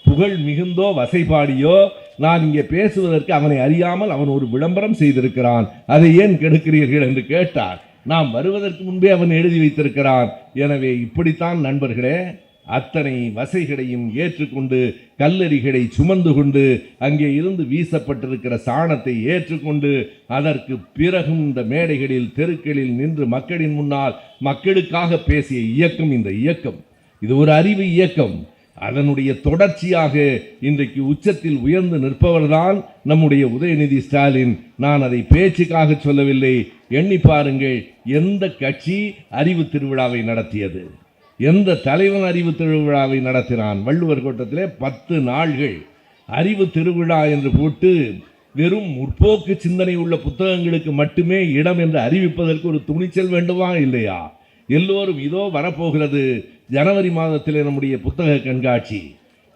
A: புகழ் மிகுந்தோ வசைபாடியோ, நான் இங்கே பேசுவதற்கு அவனை அறியாமல் அவன் ஒரு விளம்பரம் செய்திருக்கிறான், அதை ஏன் கெடுக்கிறீர்கள் என்று கேட்டார். நாம் வருவதற்கு முன்பே அவன் எழுதி வைத்திருக்கிறான். எனவே இப்படித்தான் நண்பர்களே, அத்தனை வசைகளையும் ஏற்றுக்கொண்டு கல்லறிகளை சுமந்து கொண்டு அங்கே இருந்து வீசப்பட்டிருக்கிற சாணத்தை ஏற்றுக்கொண்டு அதற்கு பிறகும் இந்த மேடைகளில் தெருக்களில் நின்று மக்களின் முன்னால் மக்களுக்காக பேசிய இயக்கம் இந்த இயக்கம். இது ஒரு அறிவு இயக்கம். அதனுடைய தொடர்ச்சியாக இன்றைக்கு உச்சத்தில் உயர்ந்து நிற்பவர்தான் நம்முடைய உதயநிதி ஸ்டாலின். நான் அதை பேச்சுக்காக சொல்லவில்லை. எண்ணி பாருங்கள், எந்த கட்சி அறிவு திருவிழாவை நடத்தியது? எந்த தலைவன் அறிவு திருவிழாவை நடத்தினான்? வள்ளுவர் கோட்டத்திலே 10 நாள்கள் அறிவு திருவிழா என்று போட்டு வெறும் முற்போக்கு சிந்தனை உள்ள புத்தகங்களுக்கு மட்டுமே இடம் என்று அறிவிப்பதற்கு ஒரு துணிச்சல் வேண்டுமா இல்லையா? எல்லோரும் இதோ வரப்போகிறது ஜனவரி மாதத்திலே நம்முடைய புத்தக கண்காட்சி.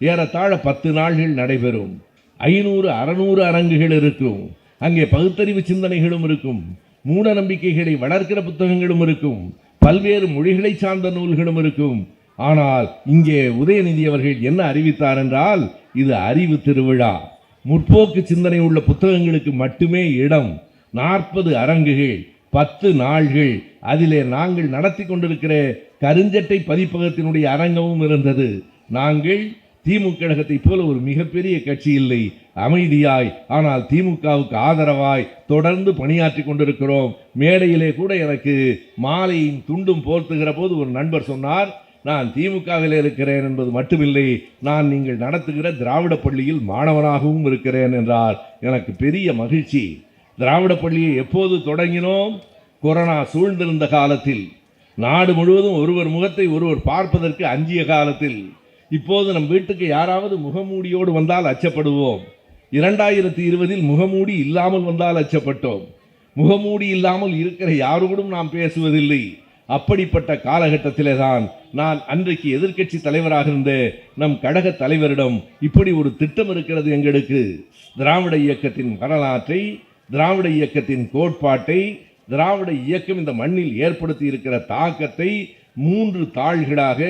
A: ஏறத்தாழ 10 நாள்கள் நடைபெறும். 500-600 அரங்குகள் இருக்கும். அங்கே பகுத்தறிவு சிந்தனைகளும் இருக்கும், மூட நம்பிக்கைகளை வளர்க்கிற புத்தகங்களும் இருக்கும், பல்வேறு மொழிகளை சார்ந்த நூல்களும் இருக்கும். ஆனால் இங்கே உதயநிதி அவர்கள் என்ன அறிவித்தார் என்றால், இது அறிவு திருவிழா, முற்போக்கு சிந்தனை உள்ள புத்தகங்களுக்கு மட்டுமே இடம், 40 அரங்குகள், 10 நாள்கள். அதிலே நாங்கள் நடத்தி கொண்டிருக்கிற கருஞ்சட்டை பதிப்பகத்தினுடைய அரங்கமும் இருந்தது. நாங்கள் திமுக கழகத்தை போல ஒரு மிகப்பெரிய கட்சி இல்லை, அமைதியாய் ஆனால் திமுகவுக்கு ஆதரவாய் தொடர்ந்து பணியாற்றி கொண்டிருக்கிறோம். மேடையிலே கூட எனக்கு மாலையும் துண்டும் போர்த்துகிற போது ஒரு நண்பர் சொன்னார், நான் திமுகவில் இருக்கிறேன் என்பது மட்டுமில்லை, நான் நீங்கள் நடத்துகிற திராவிட பள்ளியில் மாணவனாகவும் இருக்கிறேன் என்றார். எனக்கு பெரிய மகிழ்ச்சி. திராவிட பள்ளியை எப்போது தொடங்கினோம்? கொரோனா சூழ்ந்திருந்த காலத்தில், நாடு முழுவதும் ஒருவர் முகத்தை ஒருவர் பார்ப்பதற்கு அஞ்சிய காலத்தில். இப்போது நம் வீட்டுக்கு யாராவது முகமூடியோடு வந்தால் அச்சப்படுவோம். 2020 முகமூடி இல்லாமல் வந்தால் அச்சப்பட்டோம். முகமூடி இல்லாமல் இருக்கிற யாரோடும் நாம் பேசுவதில்லை. அப்படிப்பட்ட காலகட்டத்திலே தான் நான் அன்றைக்கு எதிர்க்கட்சி தலைவராக இருந்த நம் கழக தலைவரிடம் இப்படி ஒரு திட்டம் இருக்கிறது எங்களுக்கு, திராவிட இயக்கத்தின் வரலாற்றை, திராவிட இயக்கத்தின் கோட்பாட்டை, திராவிட இயக்கம் இந்த மண்ணில் ஏற்படுத்தி இருக்கிற தாக்கத்தை 3 தாள்களாக,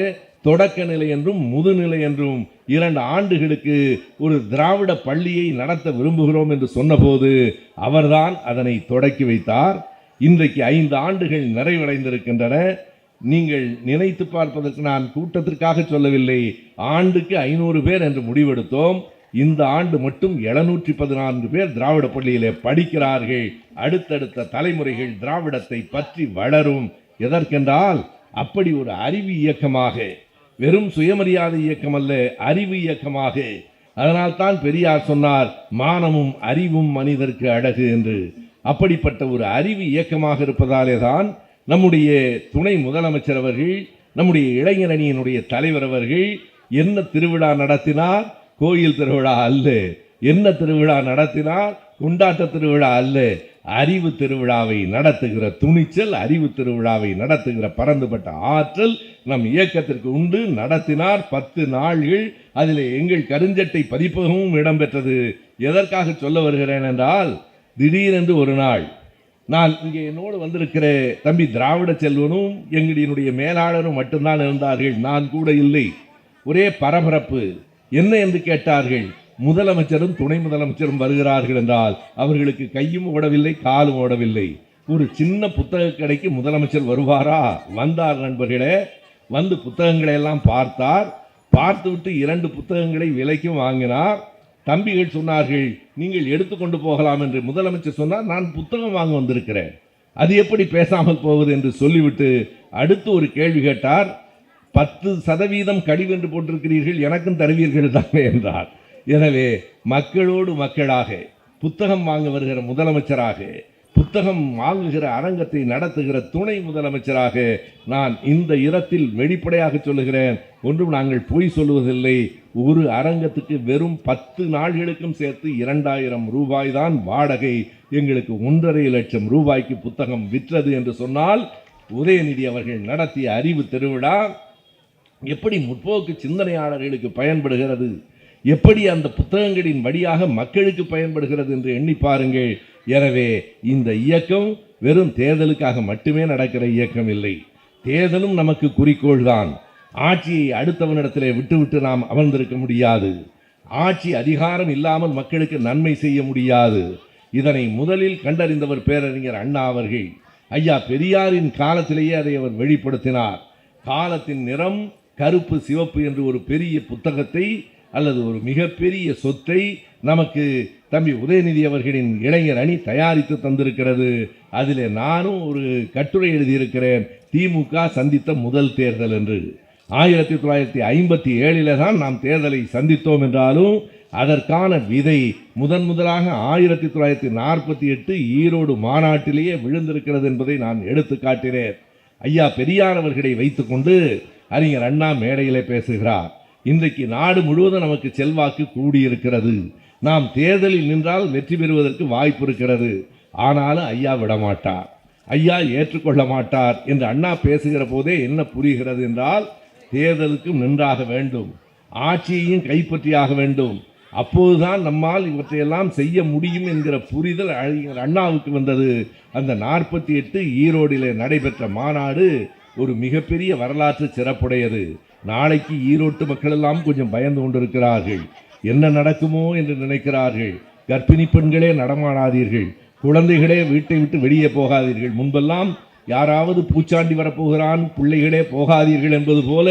A: தொடக்க நிலை என்றும் முதுநிலை என்றும் 2 ஆண்டுகளுக்கு ஒரு திராவிட பள்ளியை நடத்த விரும்புகிறோம் என்று சொன்னபோது அவர்தான் அதனை தொடக்கி வைத்தார். இன்றைக்கு 5 ஆண்டுகள் நிறைவடைந்திருக்கின்றன. நீங்கள் நினைத்து பார்ப்பதற்கு நான் கூட்டத்திற்காக சொல்லவில்லை, ஆண்டுக்கு 500 பேர் என்று முடிவெடுத்தோம். இந்த ஆண்டு மட்டும் 714 பேர் திராவிட பள்ளியிலே படிக்கிறார்கள். அடுத்தடுத்த தலைமுறைகள் திராவிடத்தை பற்றி வளரும். எதற்கென்றால் அப்படி ஒரு அறிவு இயக்கமாக, வெறும் சுயமரியாதை இயக்கம் அல்ல, அறிவு இயக்கமாக. அதனால்தான் பெரியார் சொன்னார், மானமும் அறிவும் மனிதருக்கு அழகு என்று. அப்படிப்பட்ட ஒரு அறிவு இயக்கமாக இருப்பதாலே தான் நம்முடைய துணை முதலமைச்சர் அவர்கள், நம்முடைய இளைஞரணியினுடைய தலைவர் அவர்கள் என்ன திருவிழா நடத்தினார்? கோயில் திருவிழா அல்ல. என்ன திருவிழா நடத்தினார்? கொண்டாட்ட திருவிழா அல்ல. அறிவு திருவிழாவை நடத்துகிற துணிச்சல், அறிவு திருவிழாவை நடத்துகிற பரந்துபட்ட ஆற்றல் நம் இயக்கத்திற்கு உண்டு. நடத்தினார் 10 நாள்கள். அதில் எங்கள் கருஞ்சட்டை பதிப்பகமும் இடம்பெற்றது. எதற்காக சொல்ல வருகிறேன் என்றால், திடீரென்று ஒரு நாள் நான் இங்கே என்னோடு வந்திருக்கிற தம்பி திராவிட செல்வனும் எங்களுடைய மேலாளரும் மட்டும்தான் இருந்தார்கள், நான் கூட இல்லை. ஒரே பரபரப்பு. என்ன என்று கேட்டார்கள். முதலமைச்சரும் துணை முதலமைச்சரும் வருகிறார்கள் என்றால் அவர்களுக்கு கையும் ஓடவில்லை, காலும் ஓடவில்லை. ஒரு சின்ன புத்தக கடைக்கு முதலமைச்சர் வருவாரா? வந்தார் நண்பர்களே. வந்து புத்தகங்களை எல்லாம் பார்த்தார். பார்த்துவிட்டு 2 புத்தகங்களை விலைக்கும் வாங்கினார். தம்பிகள் சொன்னார்கள், நீங்கள் எடுத்துக்கொண்டு போகலாம் என்று. முதலமைச்சர் சொன்னார், நான் புத்தகம் வாங்க வந்திருக்கிறேன், அது எப்படி பேசாமல் போவது என்று சொல்லிவிட்டு அடுத்து ஒரு கேள்வி கேட்டார். 10% கழிவு என்று போட்டிருக்கிறீர்கள், எனக்கும் தருவீர்கள் தானே என்றார். எனவே மக்களோடு மக்களாக புத்தகம் வாங்க வருகிற முதலமைச்சராக, புத்தகம் வாங்குகிற அரங்கத்தை நடத்துகிற துணை முதலமைச்சராக நான் இந்த இடத்தில் வெளிப்படையாக சொல்லுகிறேன். ஒன்றும் நாங்கள் பொய் சொல்லுவதில்லை. ஒரு அரங்கத்துக்கு வெறும் 10 நாள்களுக்கும் சேர்த்து 2000 ரூபாய் தான் வாடகை. எங்களுக்கு 1.5 லட்சம் ரூபாய்க்கு புத்தகம் விற்றது என்று சொன்னால், உதயநிதி அவர்கள் நடத்திய அறிவு திருவிழா எப்படி முற்போக்கு சிந்தனையாளர்களுக்கு பயன்படுகிறது, எப்படி அந்த புத்தகங்களின் வழியாக மக்களுக்கு பயன்படுகிறது என்று எண்ணி பாருங்கள். எனவே இந்த இயக்கம் வெறும் தேர்தலுக்காக மட்டுமே நடக்கிற இயக்கம் இல்லை. தேர்தலும் நமக்கு குறிக்கோள் தான். ஆட்சியை அடுத்தவனிடத்திலே விட்டுவிட்டு நாம் அமர்ந்திருக்க முடியாது. ஆட்சி அதிகாரம் இல்லாமல் மக்களுக்கு நன்மை செய்ய முடியாது. இதனை முதலில் கண்டறிந்தவர் பேரறிஞர் அண்ணா அவர்கள். ஐயா பெரியாரின் காலத்திலேயே அதை அவர் வெளிப்படுத்தினார். காலத்தின் நிறம் கருப்பு சிவப்பு என்று ஒரு பெரிய புத்தகத்தை அல்லது ஒரு மிகப்பெரிய சொத்தை நமக்கு தம்பி உதயநிதி அவர்களின் இளைஞர் அணி தயாரித்து தந்திருக்கிறது. அதில் நானும் ஒரு கட்டுரை எழுதியிருக்கிறேன், திமுக சந்தித்த முதல் தேர்தல் என்று. 1957 தான் நாம் தேர்தலை சந்தித்தோம் என்றாலும் அதற்கான விதை முதலாக 1948 ஈரோடு மாநாட்டிலேயே விழுந்திருக்கிறது என்பதை நான் எடுத்து காட்டினேன். ஐயா பெரியார் அவர்களை வைத்துக்கொண்டு அறிஞர் அண்ணா மேடையிலே பேசுகிறார். இன்றைக்கு நாடு முழுவதும் நமக்கு செல்வாக்கு கூடியிருக்கிறது. நாம் தேர்தலில் நின்றால் வெற்றி பெறுவதற்கு வாய்ப்பு இருக்கிறது. ஆனாலும் ஐயா விடமாட்டார், ஐயா ஏற்றுக்கொள்ள மாட்டார் என்று அண்ணா பேசுகிற போதே என்ன புரிகிறது என்றால், தேர்தலுக்கும் நின்றாக வேண்டும், ஆட்சியையும் கைப்பற்றியாக வேண்டும். அப்போதுதான் நம்மால் இவற்றையெல்லாம் செய்ய முடியும் என்கிற புரிதல் அண்ணாவுக்கு வந்தது. அந்த 48 ஈரோடிலே நடைபெற்ற மாநாடு ஒரு மிகப்பெரிய வரலாற்று சிறப்புடையது. நாளைக்கு ஈரோட்டு மக்கள் எல்லாம் கொஞ்சம் பயந்து கொண்டிருக்கிறார்கள். என்ன நடக்குமோ என்று நினைக்கிறார்கள். கர்ப்பிணி பெண்களே நடமாடாதீர்கள், குழந்தைகளே வீட்டை விட்டு வெளியே போகாதீர்கள். முன்பெல்லாம் யாராவது பூச்சாண்டி வரப்போகிறான், பிள்ளைகளே போகாதீர்கள் என்பது போல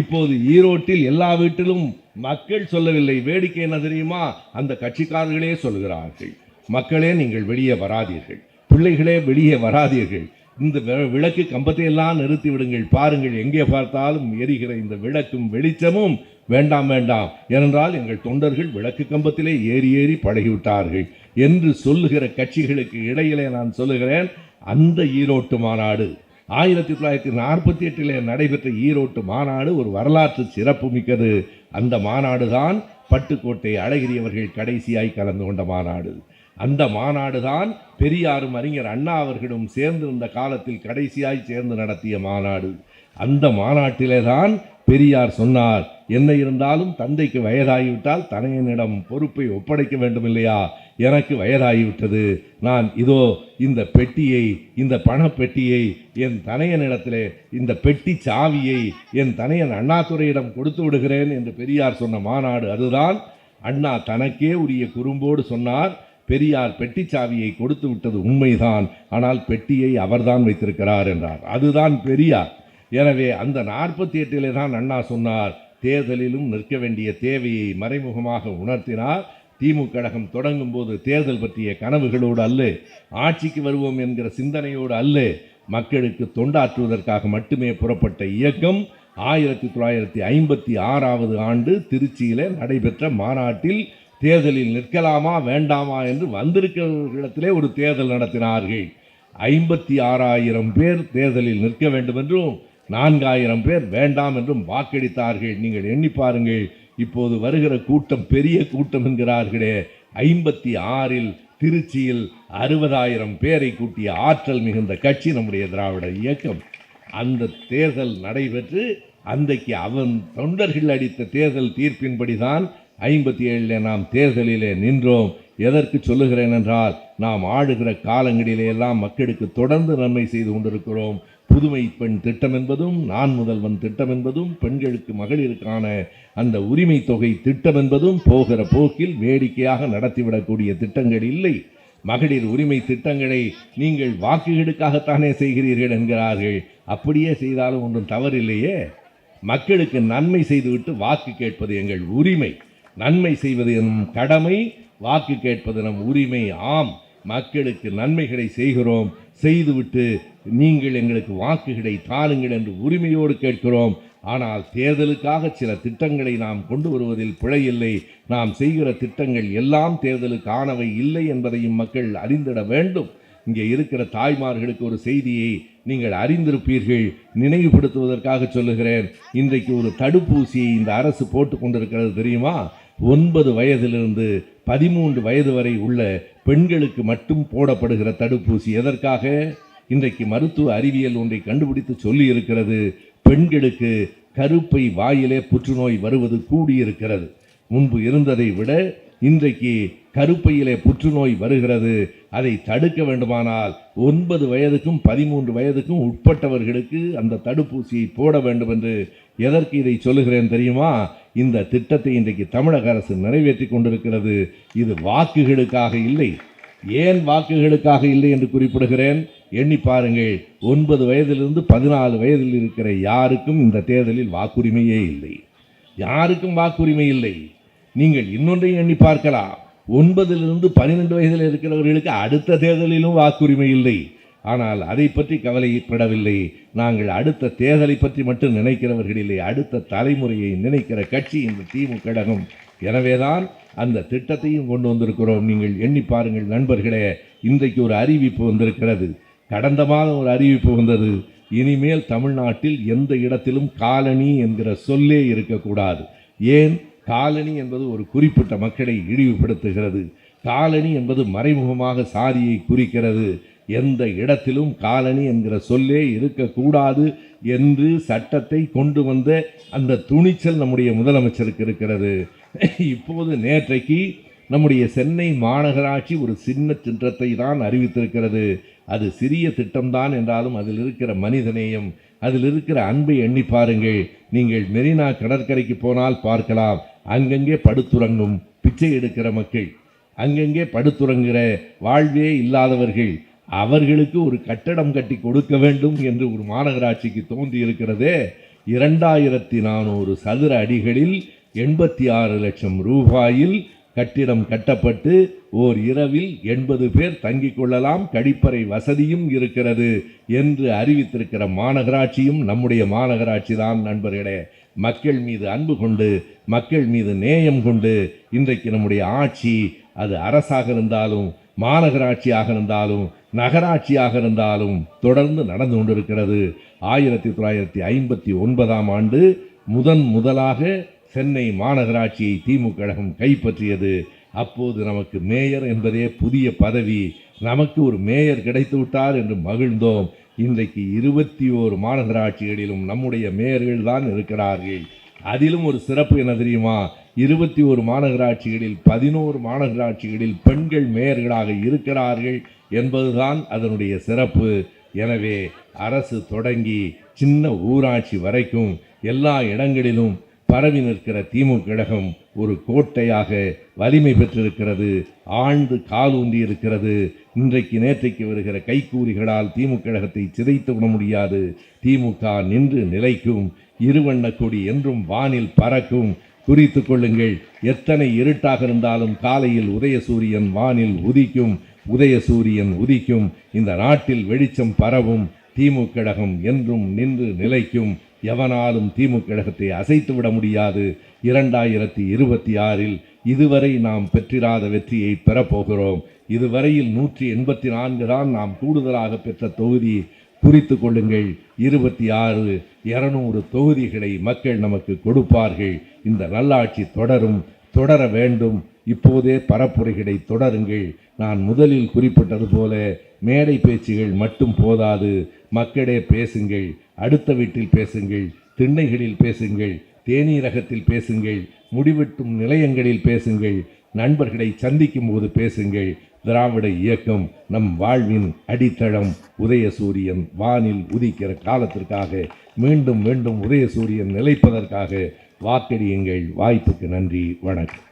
A: இப்போது ஈரோட்டில் எல்லா வீட்டிலும் மக்கள் சொல்லவில்லை. வேடிக்கை என்ன தெரியுமா? அந்த கட்சிக்காரர்களே சொல்கிறார்கள், மக்களே நீங்கள் வெளியே வராதீர்கள், பிள்ளைகளே வெளியே வராதீர்கள், இந்த விளக்கு கம்பத்தை எல்லாம் நிறுத்தி விடுங்கள், பாருங்கள் எங்கே பார்த்தாலும் எரிகிற இந்த விளக்கும் வெளிச்சமும் வேண்டாம் வேண்டாம், ஏனென்றால் எங்கள் தொண்டர்கள் விளக்கு கம்பத்திலே ஏறி ஏறி பழகிவிட்டார்கள் என்று சொல்லுகிற கட்சிகளுக்கு இடையிலே நான் சொல்லுகிறேன், அந்த ஈரோட்டு மாநாடு 1948 நடைபெற்ற ஈரோட்டு மாநாடு ஒரு வரலாற்று சிறப்பு மிக்கது. அந்த மாநாடு தான் பட்டுக்கோட்டை அழகிரி அவர்கள் கடைசியாய் கலந்து கொண்ட மாநாடு. அந்த மாநாடு தான் பெரியாரும் அறிஞர் அண்ணா அவர்களும் சேர்ந்திருந்த காலத்தில் கடைசியாய் சேர்ந்து நடத்திய மாநாடு. அந்த மாநாட்டிலே தான் பெரியார் சொன்னார், என்ன இருந்தாலும் தந்தைக்கு வயதாகிவிட்டால் தனையனிடம் பொறுப்பை ஒப்படைக்க வேண்டும் இல்லையா? எனக்கு வயதாகிவிட்டது, நான் இதோ இந்த பெட்டியை, இந்த பணப்பெட்டியை என் தனையனிடத்திலே, இந்த பெட்டி சாவியை என் தனையன் அண்ணாதுரையிடம் கொடுத்து விடுகிறேன் என்று பெரியார் சொன்ன மாநாடு அதுதான். அண்ணா தனக்கே உரிய குறும்போடு சொன்னார், பெரியார் பெட்டி சாவியை கொடுத்து விட்டது உண்மைதான், ஆனால் பெட்டியை அவர்தான் வைத்திருக்கிறார் என்றார். அதுதான் பெரியார். எனவே அந்த 48 தான் அண்ணா சொன்னார், தேர்தலிலும் நிற்க வேண்டிய தேவையை மறைமுகமாக உணர்த்தினார். திமுக கழகம் தொடங்கும் போது தேர்தல் பற்றிய கனவுகளோடு அல்ல, ஆட்சிக்கு வருவோம் என்கிற சிந்தனையோடு அல்ல, மக்களுக்கு தொண்டாற்றுவதற்காக மட்டுமே புறப்பட்ட இயக்கம் 1956 ஆண்டு திருச்சியிலே நடைபெற்ற மாநாட்டில் தேர்தலில் நிற்கலாமா வேண்டாமா என்று வந்திருக்கிறவர்களிடத்திலே ஒரு தேர்தல் நடத்தினார்கள். 56,000 பேர் தேர்தலில் நிற்க வேண்டும் என்றும் 4,000 பேர் வேண்டாம் என்றும் வாக்களித்தார்கள். நீங்கள் எண்ணி பாருங்கள், இப்போது வருகிற கூட்டம் பெரிய கூட்டம் என்கிறார்களே, 56இல் திருச்சியில் 60,000 பேரை கூட்டிய ஆற்றல் மிகுந்த கட்சி நம்முடைய திராவிட இயக்கம். அந்த தேர்தல் நடைபெற்று அன்றைக்கு அவன் தொண்டர்கள் அளித்த தேர்தல் தீர்ப்பின்படிதான் 57 நாம் தேர்தலிலே நின்றோம். எதற்கு சொல்லுகிறேன் என்றால், நாம் ஆளுகிற காலங்களிலே எல்லாம் மக்களுக்கு தொடர்ந்து நன்மை செய்து கொண்டிருக்கிறோம். புதுமை பெண் திட்டம் என்பதும், நான் முதல்வன் திட்டம் என்பதும், பெண்களுக்கு மகளிருக்கான அந்த உரிமை தொகை திட்டம் என்பதும் போகிற போக்கில் வேடிக்கையாக நடத்திவிடக்கூடிய திட்டங்கள் இல்லை. மகளிர் உரிமை திட்டங்களை நீங்கள் வாக்குகளுக்காகத்தானே செய்கிறீர்கள் என்கிறார்கள். அப்படியே செய்தாலும் ஒன்றும் தவறில்லையே. மக்களுக்கு நன்மை செய்துவிட்டு வாக்கு கேட்பது எங்கள் உரிமை. நன்மை செய்வது எனும் கடமை, வாக்கு கேட்பது நம் உரிமை. ஆம், மக்களுக்கு நன்மைகளை செய்கிறோம். செய்துவிட்டு நீங்கள் எங்களுக்கு வாக்குகளை தாருங்கள் என்று உரிமையோடு கேட்கிறோம். ஆனால் தேர்தலுக்காக சில திட்டங்களை நாம் கொண்டு வருவதில் பிழையில்லை. நாம் செய்கிற திட்டங்கள் எல்லாம் தேர்தலுக்கானவை இல்லை என்பதையும் மக்கள் அறிந்திட வேண்டும். இங்கே இருக்கிற தாய்மார்களுக்கு ஒரு செய்தியை நீங்கள் அறிந்திருப்பீர்கள், நினைவுபடுத்துவதற்காக சொல்லுகிறேன். இன்றைக்கு ஒரு தடுப்பூசியை இந்த அரசு போட்டு கொண்டிருக்கிறது தெரியுமா? 9 வயதிலிருந்து 13 வயது வரை உள்ள பெண்களுக்கு மட்டும் போடப்படுகிற தடுப்பூசி. எதற்காக? இன்றைக்கு மருத்துவ அறிவியல் ஒன்றை கண்டுபிடித்து சொல்லி இருக்கிறது. பெண்களுக்கு கருப்பை வாயிலே புற்றுநோய் வருவது கூடியிருக்கிறது. முன்பு இருந்ததை விட இன்றைக்கு கருப்பையிலே புற்றுநோய் வருகிறது. அதை தடுக்க வேண்டுமானால் 9 வயதுக்கும் 13 வயதுக்கும் உட்பட்டவர்களுக்கு அந்த தடுப்பூசியை போட வேண்டும் என்று. எதற்கு இதை சொல்லுகிறேன் தெரியுமா? இந்த திட்டத்தை இன்றைக்கு தமிழக அரசு நிறைவேற்றி கொண்டிருக்கிறது. இது வாக்குகளுக்காக இல்லை. ஏன் வாக்குகளுக்காக இல்லை என்று குறிப்பிடுகிறேன்? எண்ணி பாருங்கள். 9 வயதிலிருந்து 14 வயதில் இருக்கிற யாருக்கும் இந்த தேர்தலில் வாக்குரிமையே இல்லை. யாருக்கும் வாக்குரிமை இல்லை. நீங்கள் இன்னொன்றையும் எண்ணி பார்க்கலாம். 9லிருந்து 12 வயதில் இருக்கிறவர்களுக்கு அடுத்த தேர்தலிலும் வாக்குரிமை இல்லை. ஆனால் அதை பற்றி கவலைப்படவில்லை. நாங்கள் அடுத்த தேர்தலை பற்றி மட்டும் நினைக்கிறவர்கள் இல்லை, அடுத்த தலைமுறையை நினைக்கிற கட்சி இந்த திமுக கழகம். எனவேதான் அந்த திட்டத்தையும் கொண்டு வந்திருக்கிறோம். நீங்கள் எண்ணி பாருங்கள் நண்பர்களே. இன்றைக்கு ஒரு அறிவிப்பு வந்திருக்கிறது. கடந்த மாதம் ஒரு அறிவிப்பு வந்தது. இனிமேல் தமிழ்நாட்டில் எந்த இடத்திலும் காலனி என்கிற சொல்லே இருக்கக்கூடாது. ஏன்? காலனி என்பது ஒரு குறிப்பிட்ட மக்களை இழிவுபடுத்துகிறது. காலனி என்பது மறைமுகமாக சாதியை குறிக்கிறது. எந்த இடத்திலும் காலனி என்கிற சொல்லே இருக்கக்கூடாது என்று சட்டத்தை கொண்டு வந்த அந்த துணிச்சல் நம்முடைய முதலமைச்சருக்கு இருக்கிறது. இப்போது நேற்றைக்கு நம்முடைய சென்னை மாநகராட்சி ஒரு சின்ன திட்டத்தை தான் அறிவித்திருக்கிறது. அது சிறிய திட்டம்தான் என்றாலும் அதில் இருக்கிற மனிதநேயம், அதில் இருக்கிற அன்பை எண்ணி பாருங்கள். நீங்கள் மெரினா கடற்கரைக்கு போனால் பார்க்கலாம். அங்கங்கே படுத்துறங்கும் பிச்சை எடுக்கிற மக்கள், அங்கங்கே படுத்துறங்குகிற வாழ்வே இல்லாதவர்கள், அவர்களுக்கு ஒரு கட்டடம் கட்டி கொடுக்க வேண்டும் என்று ஒரு மாநகராட்சிக்கு தோன்றி இருக்கிறதே. 2400 சதுர அடிகளில் 86 லட்சம் ரூபாயில் கட்டிடம் கட்டப்பட்டு ஓர் இரவில் 80 பேர் தங்கிக் கொள்ளலாம், கழிப்பறை வசதியும் இருக்கிறது என்று அறிவித்திருக்கிற மாநகராட்சியும் நம்முடைய மாநகராட்சி தான் நண்பர்களே. மக்கள் மீது அன்பு கொண்டு, மக்கள் மீது நேயம் கொண்டு இன்றைக்கு நம்முடைய ஆட்சி, அது அரசாக இருந்தாலும் மாநகராட்சியாக இருந்தாலும் நகராட்சியாக இருந்தாலும் தொடர்ந்து நடந்து கொண்டிருக்கிறது. 1959ஆம் ஆண்டு முதலாக சென்னை மாநகராட்சியை திமுக கழகம் கைப்பற்றியது. அப்போது நமக்கு மேயர் என்பதே புதிய பதவி. நமக்கு ஒரு மேயர் கிடைத்து விட்டார் என்று மகிழ்ந்தோம். இன்றைக்கு 21 மாநகராட்சிகளிலும் நம்முடைய மேயர்கள் தான் இருக்கிறார்கள். அதிலும் ஒரு சிறப்பு என்ன தெரியுமா? 21 மாநகராட்சிகளில் 11 மாநகராட்சிகளில் பெண்கள் மேயர்களாக இருக்கிறார்கள் என்பதுதான் அதனுடைய சிறப்பு. எனவே அரசு தொடங்கி சின்ன ஊராட்சி வரைக்கும் எல்லா இடங்களிலும் பரவி நிற்கிற திமுக கழகம் ஒரு கோட்டையாக வலிமை பெற்றிருக்கிறது, ஆழ்ந்து காலூன்றி இருக்கிறது. இன்றைக்கு நேற்றைக்கு வருகிற கைக்கூலிகளால் திமுக கழகத்தை சிதைத்து விட முடியாது. திமுக நின்று நிலைக்கும். இருவண்ண கொடி என்றும் வானில் பறக்கும். குறித்து கொள்ளுங்கள், எத்தனை இருட்டாக இருந்தாலும் காலையில் உதயசூரியன் வானில் உதிக்கும். உதயசூரியன் உதிக்கும். இந்த நாட்டில் வெளிச்சம் பரவும். திமுக கழகம் என்றும் நின்று நிலைக்கும். எவனாலும் திமுக கழகத்தை அசைத்து விட முடியாது. 2026இல் இதுவரை நாம் பெற்றிராத வெற்றியை பெறப்போகிறோம். இதுவரையில் 184 தான் நாம் கூடுதலாக பெற்ற தொகுதி. குறித்து கொள்ளுங்கள், 26 200 தொகுதிகளை மக்கள் நமக்கு கொடுப்பார்கள். இந்த நல்லாட்சி தொடரும், தொடர வேண்டும். இப்போதே பரப்புரைகளை தொடருங்கள். நான் முதலில் குறிப்பிட்டது போல மேடை பேச்சுகள் மட்டும் போதாது. மக்களே பேசுங்கள், அடுத்த வீட்டில் பேசுங்கள், திண்ணைகளில் பேசுங்கள், தேநீரகத்தில் பேசுங்கள், முடிவெட்டும் நிலையங்களில் பேசுங்கள், நண்பர்களை சந்திக்கும் போது பேசுங்கள். திராவிட இயக்கம் நம் வாழ்வின் அடித்தளம். உதயசூரியன் வானில் உதிக்கிற காலத்திற்காக, மீண்டும் மீண்டும் உதயசூரியன் நிலைப்பதற்காக வாக்களியுங்கள். வாய்ப்புக்கு நன்றி. வணக்கம்.